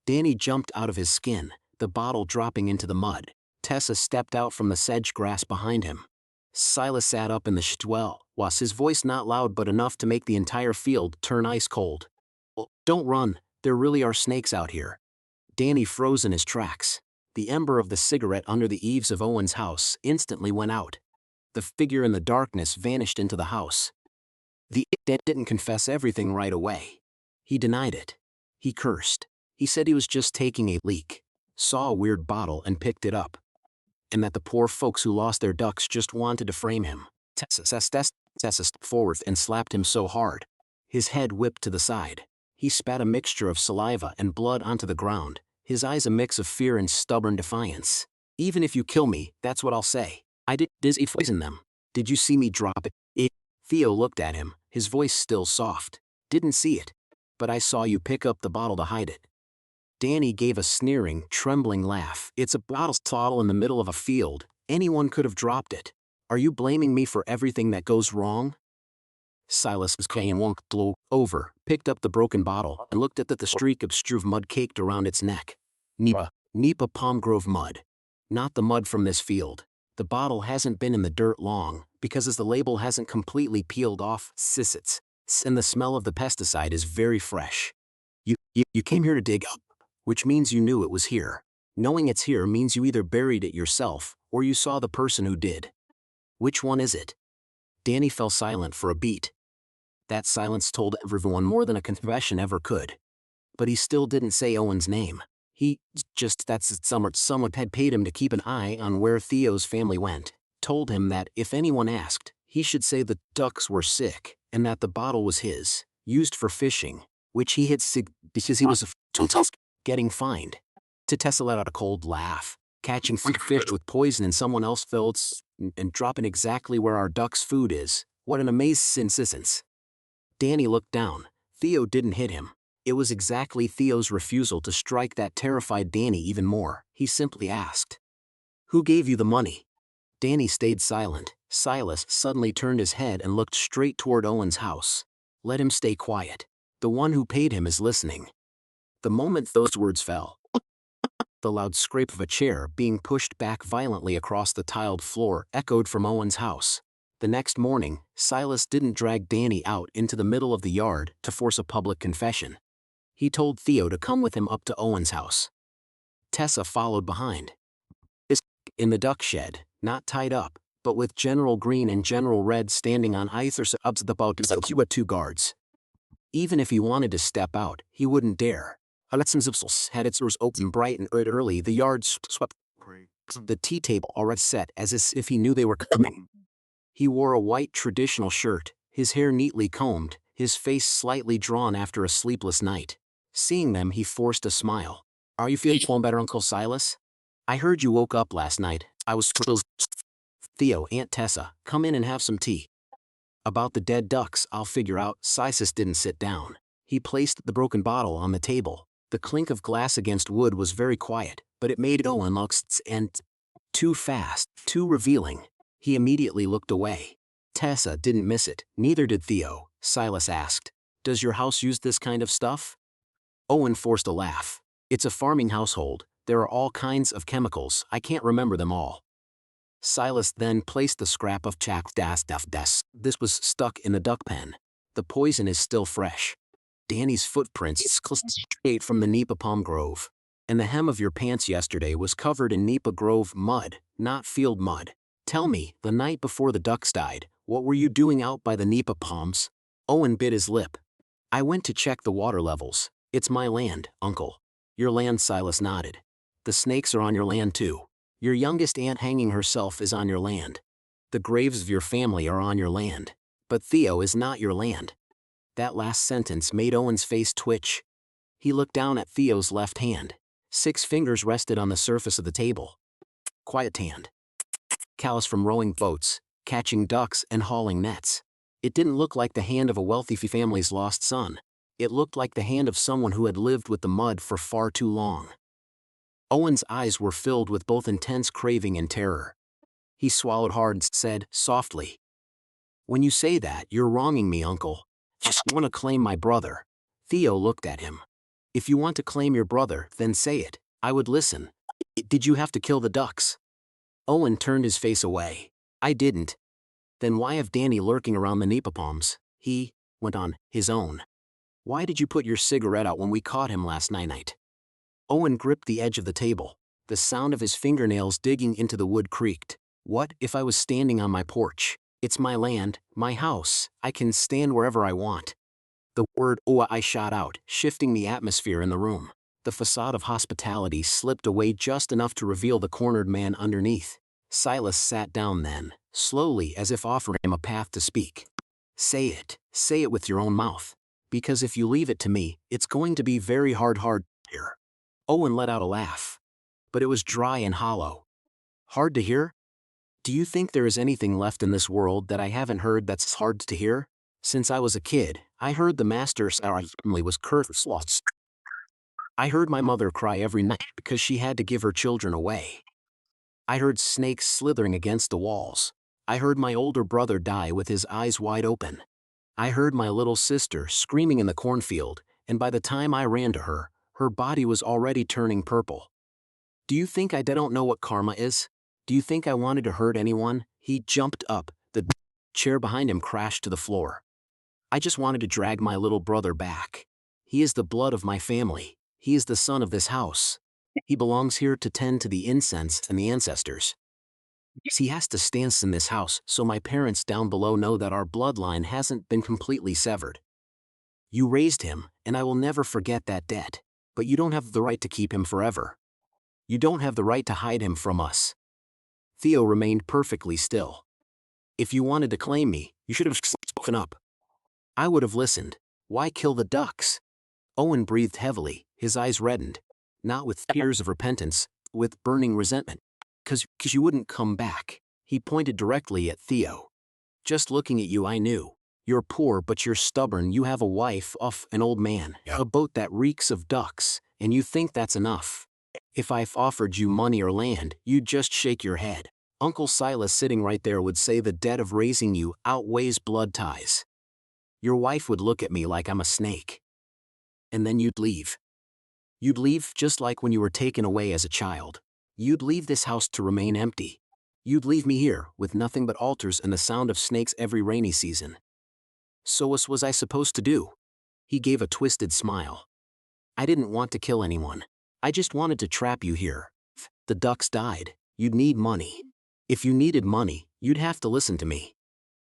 Danny jumped out of his skin, the bottle dropping into the mud. Tessa stepped out from the sedge grass behind him. Silas sat up in the stwell, was his voice not loud but enough to make the entire field turn ice cold. Don't run, there really are snakes out here. Danny froze in his tracks. The ember of the cigarette under the eaves of Owen's house instantly went out. The figure in the darkness vanished into the house. The dead didn't confess everything right away. He denied it. He cursed. He said he was just taking a leak, saw a weird bottle and picked it up, and that the poor folks who lost their ducks just wanted to frame him. Tessa stepped forward and slapped him so hard. His head whipped to the side. He spat a mixture of saliva and blood onto the ground, his eyes a mix of fear and stubborn defiance. Even if you kill me, that's what I'll say. I did poison them. Did you see me drop it? Theo looked at him, his voice still soft. Didn't see it. But I saw you pick up the bottle to hide it. Danny gave a sneering, trembling laugh. It's a bottle in the middle of a field. Anyone could have dropped it. Are you blaming me for everything that goes wrong? Silas walked over, picked up the broken bottle, and looked at the streak of struve mud caked around its neck. Nipa palm grove mud. Not the mud from this field. The bottle hasn't been in the dirt long, because as the label hasn't completely peeled off, and the smell of the pesticide is very fresh. You came here to dig up, which means you knew it was here. Knowing it's here means you either buried it yourself, or you saw the person who did. Which one is it? Danny fell silent for a beat. That silence told everyone more than a confession ever could. But he still didn't say Owen's name. Someone had paid him to keep an eye on where Theo's family went, told him that if anyone asked, he should say the ducks were sick, and that the bottle was his, used for fishing, which he had because he was getting fined. Tessa let out a cold laugh, catching fish with poison in someone else's fields and dropping exactly where our ducks' food is. What an amazing insistence. Danny looked down. Theo didn't hit him. It was exactly Theo's refusal to strike that terrified Danny even more. He simply asked, "Who gave you the money?" Danny stayed silent. Silas suddenly turned his head and looked straight toward Owen's house. Let him stay quiet. The one who paid him is listening. The moment those words fell, the loud scrape of a chair being pushed back violently across the tiled floor echoed from Owen's house. The next morning, Silas didn't drag Danny out into the middle of the yard to force a public confession. He told Theo to come with him up to Owen's house. Tessa followed behind. In the duck shed, not tied up, but with General Green and General Red standing on either side of the boat with 2 guards. Even if he wanted to step out, he wouldn't dare. Had its doors open bright and early. The yard swept. The tea table already set as if he knew they were coming. He wore a white traditional shirt, his hair neatly combed, his face slightly drawn after a sleepless night. Seeing them, he forced a smile. "Are you feeling better, Uncle Silas? I heard you woke up last night. I was Theo, Aunt Tessa, come in and have some tea. About the dead ducks, I'll figure out." Silas didn't sit down. He placed the broken bottle on the table. The clink of glass against wood was very quiet, but it made Owen look too fast, too revealing. He immediately looked away. Tessa didn't miss it, neither did Theo. Silas asked, "Does your house use this kind of stuff?" Owen forced a laugh. "It's a farming household. There are all kinds of chemicals. I can't remember them all." Silas then placed the scrap of This was stuck in the duck pen. "The poison is still fresh. Danny's footprints straight from the Nipa palm grove. And the hem of your pants yesterday was covered in Nipa grove mud, not field mud. Tell me, the night before the ducks died, what were you doing out by the Nipa palms?" Owen bit his lip. "I went to check the water levels. It's my land, Uncle." "Your land," Silas nodded. "The snakes are on your land too. Your youngest aunt hanging herself is on your land. The graves of your family are on your land. But Theo is not your land." That last sentence made Owen's face twitch. He looked down at Theo's left hand. 6 fingers rested on the surface of the table. quiet hand. Callous from rowing boats, catching ducks and hauling nets. It didn't look like the hand of a wealthy family's lost son. It looked like the hand of someone who had lived with the mud for far too long. Owen's eyes were filled with both intense craving and terror. He swallowed hard and said, softly, "When you say that, you're wronging me, Uncle. Just want to claim my brother." Theo looked at him. "If you want to claim your brother, then say it. I would listen. Did you have to kill the ducks?" Owen turned his face away. "I didn't." "Then why have Danny lurking around the Nepopalms?" He went on, his own. "Why did you put your cigarette out when we caught him last night?" Owen gripped the edge of the table. The sound of his fingernails digging into the wood creaked. "What if I was standing on my porch? It's my land, my house. I can stand wherever I want." The word I shot out, shifting the atmosphere in the room. The facade of hospitality slipped away just enough to reveal the cornered man underneath. Silas sat down then, slowly, as if offering him a path to speak. "Say it. Say it with your own mouth. Because if you leave it to me, it's going to be very hard here." Owen let out a laugh. But it was dry and hollow. "Hard to hear? Do you think there is anything left in this world that I haven't heard that's hard to hear? Since I was a kid, I heard the master's family was cursed. I heard my mother cry every night because she had to give her children away. I heard snakes slithering against the walls. I heard my older brother die with his eyes wide open. I heard my little sister screaming in the cornfield, and by the time I ran to her, her body was already turning purple. Do you think I don't know what karma is? Do you think I wanted to hurt anyone?" He jumped up. The chair behind him crashed to the floor. "I just wanted to drag my little brother back. He is the blood of my family. He is the son of this house. He belongs here to tend to the incense and the ancestors. He has to stand in this house so my parents down below know that our bloodline hasn't been completely severed. You raised him, and I will never forget that debt. But you don't have the right to keep him forever. You don't have the right to hide him from us." Theo remained perfectly still. "If you wanted to claim me, you should have spoken up. I would have listened. Why kill the ducks?" Owen breathed heavily, his eyes reddened. Not with tears of repentance, with burning resentment. "'Cause you wouldn't come back." He pointed directly at Theo. "Just looking at you I knew. You're poor but you're stubborn. You have a wife, an old man, a boat that reeks of ducks, and you think that's enough. If I've offered you money or land, you'd just shake your head. Uncle Silas sitting right there would say the debt of raising you outweighs blood ties. Your wife would look at me like I'm a snake. And then you'd leave. You'd leave just like when you were taken away as a child. You'd leave this house to remain empty. You'd leave me here, with nothing but altars and the sound of snakes every rainy season. So what was I supposed to do?" He gave a twisted smile. "I didn't want to kill anyone. I just wanted to trap you here. The ducks died. You'd need money. If you needed money, you'd have to listen to me.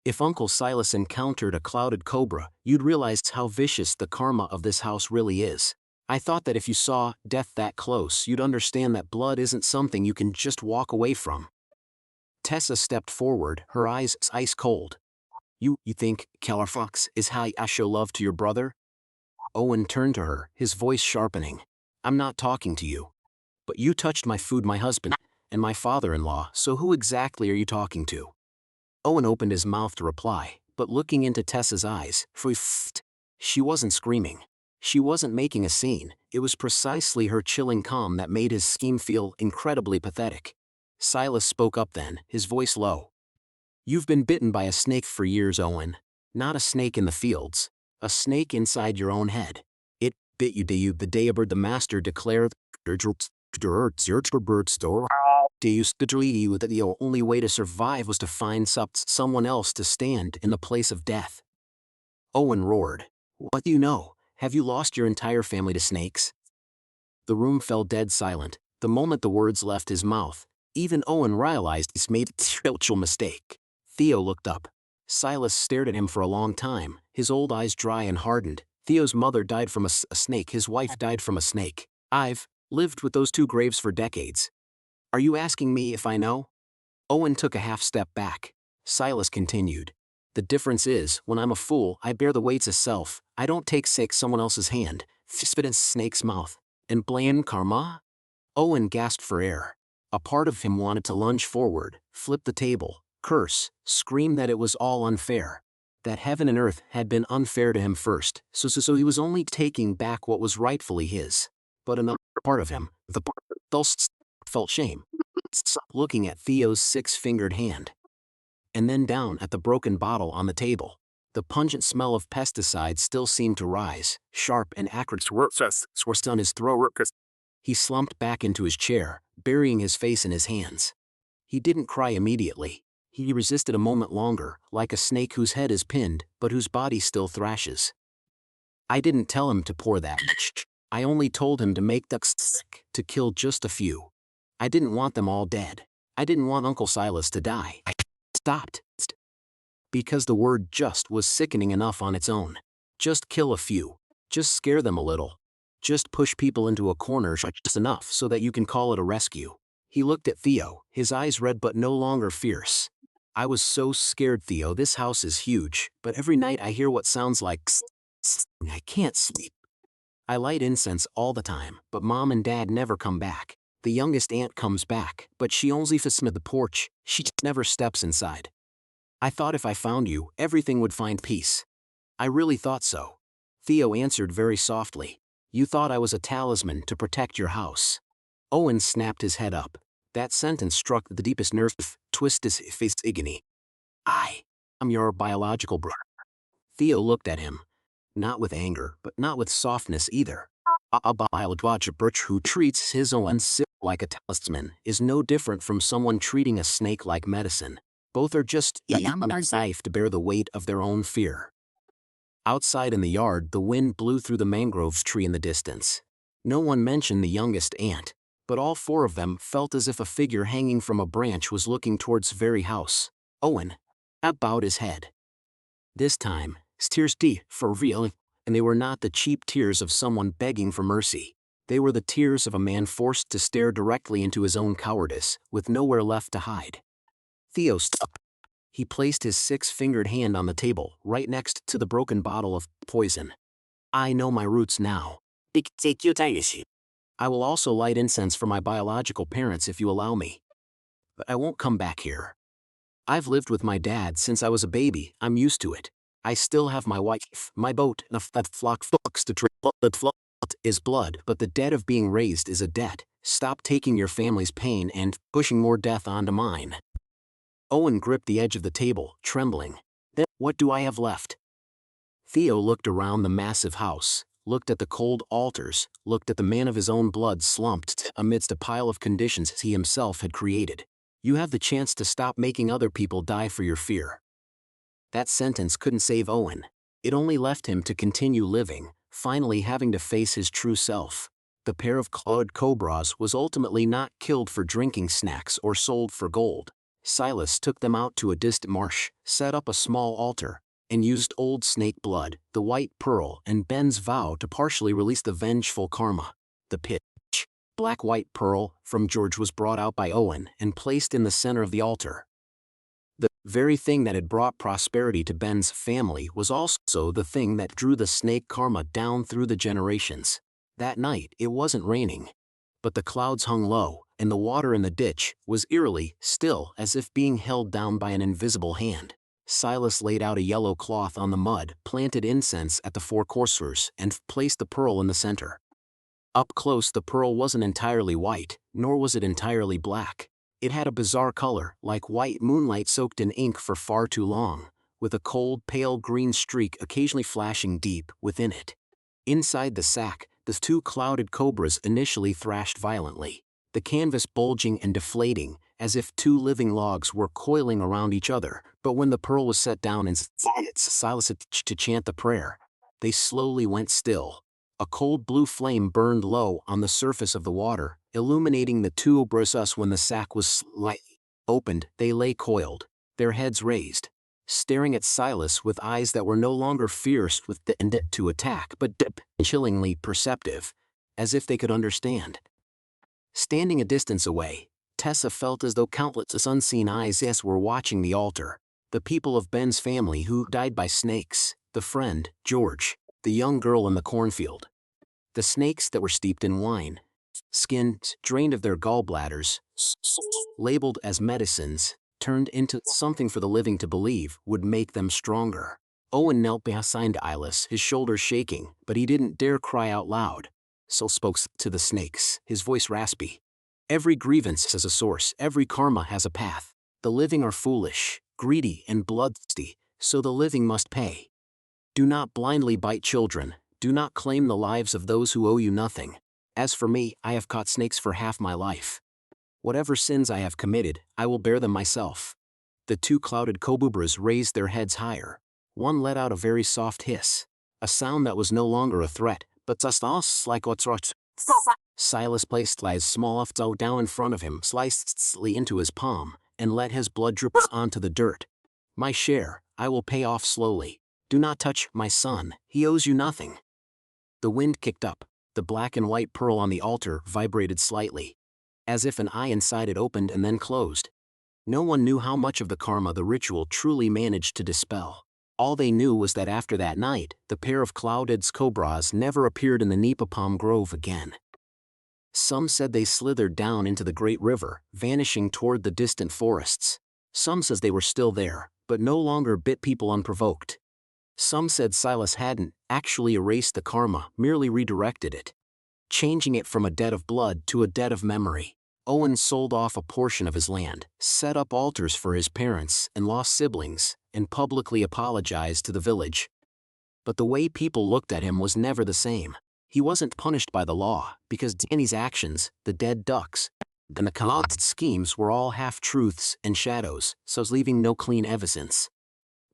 If Uncle Silas encountered a clouded cobra, you'd realize how vicious the karma of this house really is. I thought that if you saw death that close, you'd understand that blood isn't something you can just walk away from." Tessa stepped forward, her eyes ice cold. You think Fox is how I show love to your brother?" Owen turned to her, his voice sharpening. "I'm not talking to you. But you touched my food, my husband, and my father-in-law, so who exactly are you talking to?" Owen opened his mouth to reply, but looking into Tessa's eyes, she wasn't screaming. She wasn't making a scene. It was precisely her chilling calm that made his scheme feel incredibly pathetic. Silas spoke up then, his voice low. "You've been bitten by a snake for years, Owen. Not a snake in the fields. A snake inside your own head. It bit you the day a bird the master declared that the only way to survive was to find someone else to stand in the place of death." Owen roared. "What do you know? Have you lost your entire family to snakes?" The room fell dead silent. The moment the words left his mouth, even Owen realized he's made a terrible mistake. Theo looked up. Silas stared at him for a long time, his old eyes dry and hardened. Theo's mother died from a snake, his wife died from a snake. I've lived with those two graves for decades. Are you asking me if I know? Owen took a half step back. Silas continued. The difference is, when I'm a fool, I bear the weights of self. I don't take someone else's hand, spit in snake's mouth, and blame karma? Owen gasped for air. A part of him wanted to lunge forward, flip the table, curse, scream that it was all unfair. That heaven and earth had been unfair to him first, so he was only taking back what was rightfully his. But another part of him, the part that felt shame, looking at Theo's six-fingered hand. And then down at the broken bottle on the table. The pungent smell of pesticides still seemed to rise, sharp and acrid swords on his throat. He slumped back into his chair, burying his face in his hands. He didn't cry immediately. He resisted a moment longer, like a snake whose head is pinned, but whose body still thrashes. I didn't tell him to pour that much. I only told him to make ducks sick, to kill just a few. I didn't want them all dead. I didn't want Uncle Silas to die. I stopped. Because the word just was sickening enough on its own. Just kill a few. Just scare them a little. Just push people into a corner just enough so that you can call it a rescue. He looked at Theo, his eyes red but no longer fierce. I was so scared, Theo. This house is huge, but every night I hear what sounds like I can't sleep. I light incense all the time, but Mom and Dad never come back. The youngest aunt comes back, but she only sits at the porch. She never steps inside. I thought if I found you, everything would find peace. I really thought so. Theo answered very softly. You thought I was a talisman to protect your house. Owen snapped his head up. That sentence struck the deepest nerve. Twist his face agony. I'm your biological brother. Theo looked at him. Not with anger, but not with softness either. A biological brother who treats his own sick like a talisman is no different from someone treating a snake like medicine. Both are just safe to bear the weight of their own fear. Outside in the yard, the wind blew through the mangrove tree in the distance. No one mentioned the youngest aunt, but all four of them felt as if a figure hanging from a branch was looking towards the very house. Owen bowed his head. This time, tears for real, and they were not the cheap tears of someone begging for mercy. They were the tears of a man forced to stare directly into his own cowardice, with nowhere left to hide. Theo stopped. He placed his six-fingered hand on the table, right next to the broken bottle of poison. I know my roots now. I will also light incense for my biological parents if you allow me. But I won't come back here. I've lived with my dad since I was a baby. I'm used to it. I still have my wife, my boat, and that flock books to drink. That flood is blood, but the debt of being raised is a debt. Stop taking your family's pain and pushing more death onto mine. Owen gripped the edge of the table, trembling. Then, what do I have left? Theo looked around the massive house, looked at the cold altars, looked at the man of his own blood slumped amidst a pile of conditions he himself had created. You have the chance to stop making other people die for your fear. That sentence couldn't save Owen. It only left him to continue living, finally having to face his true self. The pair of clawed cobras was ultimately not killed for drinking snacks or sold for gold. Silas took them out to a distant marsh, set up a small altar, and used old snake blood, the white pearl, and Ben's vow to partially release the vengeful karma. The pitch black-white pearl from George was brought out by Owen and placed in the center of the altar. The very thing that had brought prosperity to Ben's family was also the thing that drew the snake karma down through the generations. That night, it wasn't raining, but the clouds hung low, and the water in the ditch was eerily still, as if being held down by an invisible hand. Silas laid out a yellow cloth on the mud, planted incense at the four coursers, and placed the pearl in the center. Up close, the pearl wasn't entirely white, nor was it entirely black. It had a bizarre color, like white moonlight soaked in ink for far too long, with a cold, pale green streak occasionally flashing deep within it. Inside the sack, the two clouded cobras initially thrashed violently, the canvas bulging and deflating, as if two living logs were coiling around each other. But when the pearl was set down and Silas had to chant the prayer, they slowly went still. A cold blue flame burned low on the surface of the water, illuminating the two cobras. When the sack was slightly opened, they lay coiled, their heads raised, staring at Silas with eyes that were no longer fierce with the intent to attack, but chillingly perceptive, as if they could understand. Standing a distance away, Tessa felt as though countless unseen eyes were watching the altar. The people of Ben's family who died by snakes, the friend, George, the young girl in the cornfield. The snakes that were steeped in wine, skinned, drained of their gallbladders, labeled as medicines, turned into something for the living to believe would make them stronger. Owen knelt behind Eyeless, his shoulders shaking, but he didn't dare cry out loud. So spoke to the snakes, his voice raspy. Every grievance has a source, every karma has a path. The living are foolish, greedy, and bloodthirsty, so the living must pay. Do not blindly bite children, do not claim the lives of those who owe you nothing. As for me, I have caught snakes for half my life. Whatever sins I have committed, I will bear them myself. The two clouded cobras raised their heads higher. One let out a very soft hiss, a sound that was no longer a threat, but just like what's right. Silas placed his small toe down in front of him, sliced slowly into his palm, and let his blood drip onto the dirt. My share, I will pay off slowly. Do not touch my son, he owes you nothing. The wind kicked up. The black and white pearl on the altar vibrated slightly, as if an eye inside it opened and then closed. No one knew how much of the karma the ritual truly managed to dispel. All they knew was that after that night, the pair of clouded cobras never appeared in the Nipa Palm Grove again. Some said they slithered down into the great river, vanishing toward the distant forests. Some says they were still there, but no longer bit people unprovoked. Some said Silas hadn't actually erased the karma, merely redirected it, changing it from a debt of blood to a debt of memory. Owen sold off a portion of his land, set up altars for his parents and lost siblings, and publicly apologized to the village. But the way people looked at him was never the same. He wasn't punished by the law, because Danny's actions, the dead ducks, and the collapsed schemes were all half-truths and shadows, so leaving no clean evidence.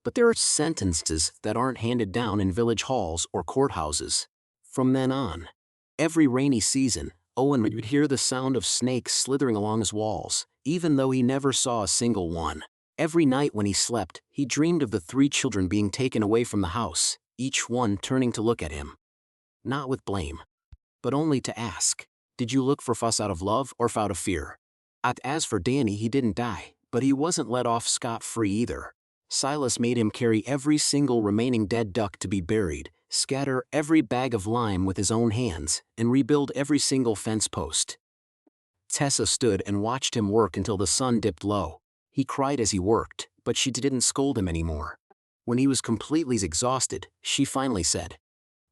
But there are sentences that aren't handed down in village halls or courthouses. From then on, every rainy season, Owen would hear the sound of snakes slithering along his walls, even though he never saw a single one. Every night when he slept, he dreamed of the 3 children being taken away from the house, each one turning to look at him. Not with blame, but only to ask, did you look for fuss out of love or out of fear? As for Danny, he didn't die, but he wasn't let off scot-free either. Silas made him carry every single remaining dead duck to be buried, scatter every bag of lime with his own hands, and rebuild every single fence post. Tessa stood and watched him work until the sun dipped low. He cried as he worked, but she didn't scold him anymore. When he was completely exhausted, she finally said,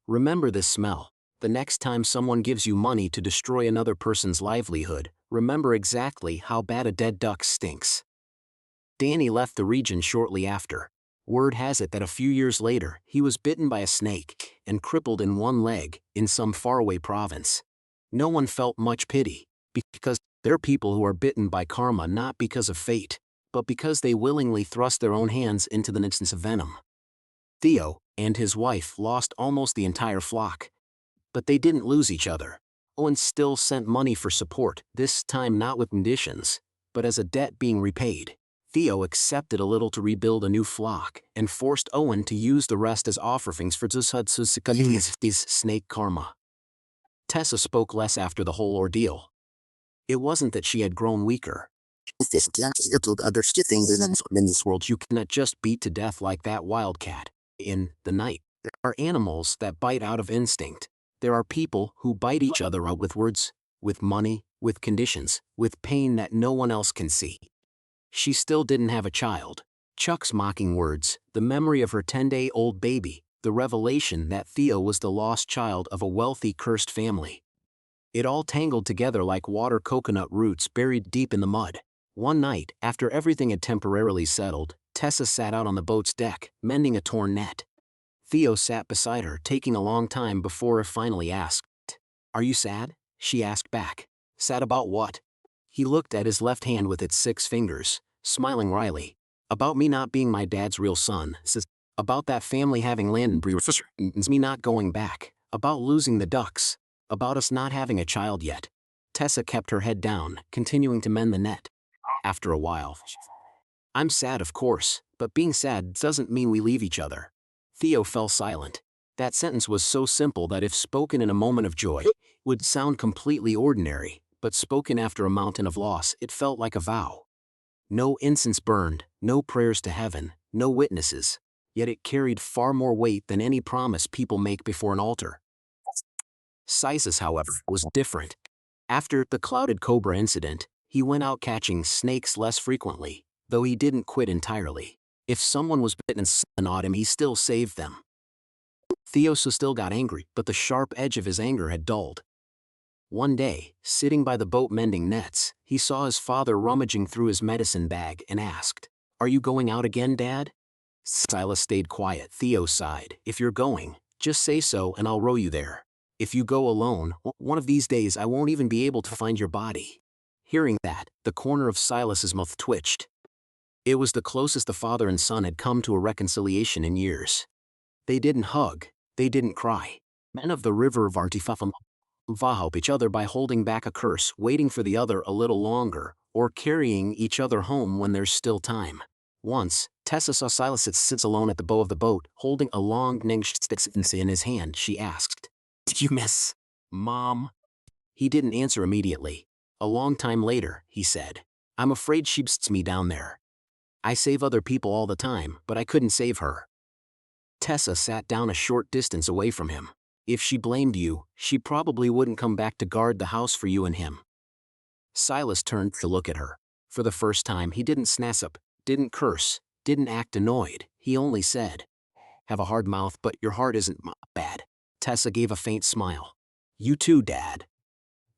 "Remember this smell. The next time someone gives you money to destroy another person's livelihood, remember exactly how bad a dead duck stinks." Danny left the region shortly after. Word has it that a few years later, he was bitten by a snake and crippled in one leg in some faraway province. No one felt much pity, because there are people who are bitten by karma not because of fate, but because they willingly thrust their own hands into the instance of venom. Theo and his wife lost almost the entire flock. But they didn't lose each other. Owen still sent money for support, this time not with conditions, but as a debt being repaid. Theo accepted a little to rebuild a new flock, and forced Owen to use the rest as offerings for his snake karma. Tessa spoke less after the whole ordeal. It wasn't that she had grown weaker. In this world you cannot just beat to death like that wildcat. In the night, there are animals that bite out of instinct. There are people who bite each other out with words, with money, with conditions, with pain that no one else can see. She still didn't have a child. Chuck's mocking words, the memory of her 10-day-old baby, the revelation that Theo was the lost child of a wealthy cursed family. It all tangled together like water coconut roots buried deep in the mud. One night, after everything had temporarily settled, Tessa sat out on the boat's deck, mending a torn net. Theo sat beside her, taking a long time before he finally asked, "Are you sad?" She asked back. "Sad about what?" He looked at his left hand with its 6 fingers, smiling wryly. "About me not being my dad's real son, says. About that family having land and me not going back. About losing the ducks. About us not having a child yet." Tessa kept her head down, continuing to mend the net. After a while, "I'm sad, of course, but being sad doesn't mean we leave each other." Theo fell silent. That sentence was so simple that if spoken in a moment of joy, it would sound completely ordinary, but spoken after a mountain of loss, it felt like a vow. No incense burned, no prayers to heaven, no witnesses, yet it carried far more weight than any promise people make before an altar. Silas, however, was different. After the clouded cobra incident, he went out catching snakes less frequently, though he didn't quit entirely. If someone was bitten and gnawed him, he still saved them. Theo still got angry, but the sharp edge of his anger had dulled. One day, sitting by the boat mending nets, he saw his father rummaging through his medicine bag and asked, "Are you going out again, Dad?" Silas stayed quiet. Theo sighed. "If you're going, just say so and I'll row you there. If you go alone, one of these days I won't even be able to find your body." Hearing that, the corner of Silas's mouth twitched. It was the closest the father and son had come to a reconciliation in years. They didn't hug, they didn't cry. Men of the river of Artifafam help each other by holding back a curse, waiting for the other a little longer, or carrying each other home when there's still time. Once, Tessa saw Silas sits alone at the bow of the boat, holding a long stick in his hand. She asked, "Did you miss Mom?" He didn't answer immediately. A long time later, he said, "I'm afraid she beats me down there. I save other people all the time, but I couldn't save her." Tessa sat down a short distance away from him. "If she blamed you, she probably wouldn't come back to guard the house for you and him." Silas turned to look at her. For the first time, he didn't snass up, didn't curse, didn't act annoyed. He only said, "Have a hard mouth, but your heart isn't bad." Tessa gave a faint smile. "You too, Dad."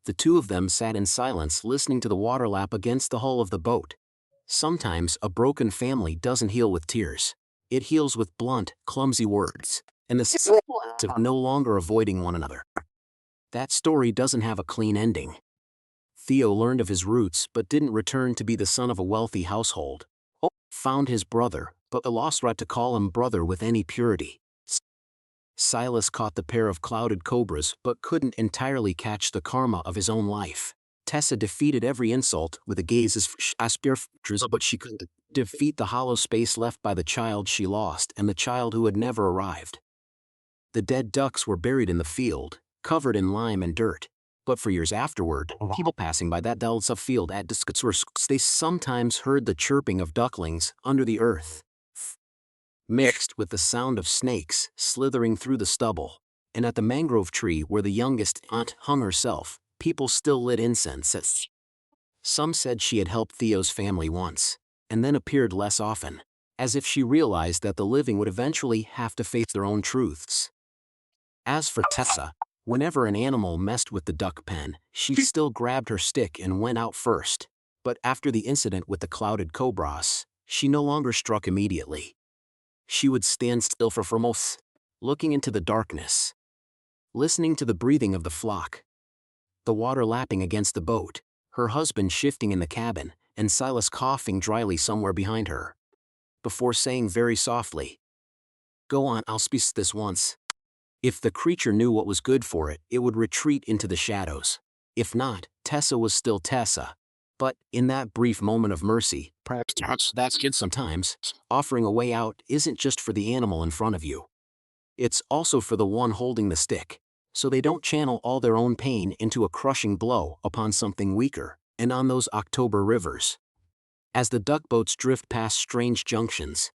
The two of them sat in silence, listening to the water lap against the hull of the boat. Sometimes a broken family doesn't heal with tears. It heals with blunt, clumsy words, and the sense of no longer avoiding one another. That story doesn't have a clean ending. Theo learned of his roots but didn't return to be the son of a wealthy household. Found his brother, but the lost right to call him brother with any purity. Silas caught the pair of clouded cobras but couldn't entirely catch the karma of his own life. Tessa defeated every insult with a gaze as but she couldn't defeat the hollow space left by the child she lost and the child who had never arrived. The dead ducks were buried in the field, covered in lime and dirt. But for years afterward, people passing by that dull field at dusk, they sometimes heard the chirping of ducklings under the earth, mixed with the sound of snakes slithering through the stubble. And at the mangrove tree where the youngest aunt hung herself, people still lit incense. Some said she had helped Theo's family once, and then appeared less often, as if she realized that the living would eventually have to face their own truths. As for Tessa, whenever an animal messed with the duck pen, she still grabbed her stick and went out first. But after the incident with the clouded cobras, she no longer struck immediately. She would stand still for most, looking into the darkness, listening to the breathing of the flock, the water lapping against the boat, her husband shifting in the cabin, and Silas coughing dryly somewhere behind her, before saying very softly, "Go on, I'll speak this once." If the creature knew what was good for it, it would retreat into the shadows. If not, Tessa was still Tessa. But, in that brief moment of mercy, perhaps that's good sometimes, offering a way out isn't just for the animal in front of you. It's also for the one holding the stick, so they don't channel all their own pain into a crushing blow upon something weaker. And on those October rivers, as the duck boats drift past strange junctions,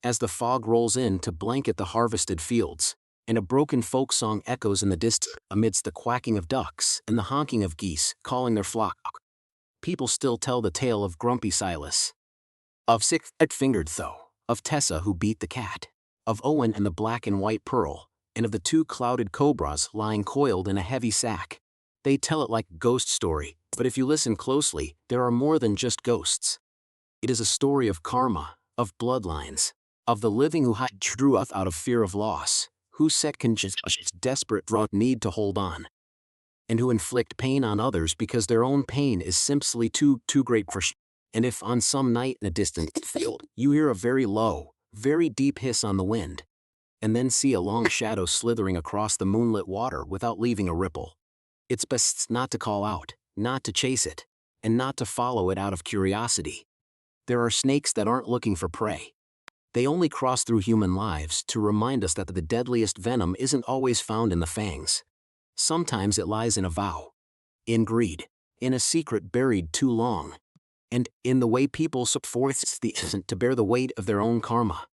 as the fog rolls in to blanket the harvested fields, and a broken folk song echoes in the distance amidst the quacking of ducks and the honking of geese calling their flock, people still tell the tale of grumpy Silas, of six-fingered Theo, of Tessa who beat the cat, of Owen and the black and white pearl, and of the two clouded cobras lying coiled in a heavy sack. They tell it like a ghost story, but if you listen closely, there are more than just ghosts. It is a story of karma, of bloodlines, of the living who hide truth out of fear of loss, who set desperate need to hold on, and who inflict pain on others because their own pain is simply too great for. And if on some night in a distant field, you hear a very low, very deep hiss on the wind, and then see a long shadow slithering across the moonlit water without leaving a ripple, it's best not to call out, not to chase it, and not to follow it out of curiosity. There are snakes that aren't looking for prey. They only cross through human lives to remind us that the deadliest venom isn't always found in the fangs. Sometimes it lies in a vow, in greed, in a secret buried too long, and in the way people support the innocent to bear the weight of their own karma.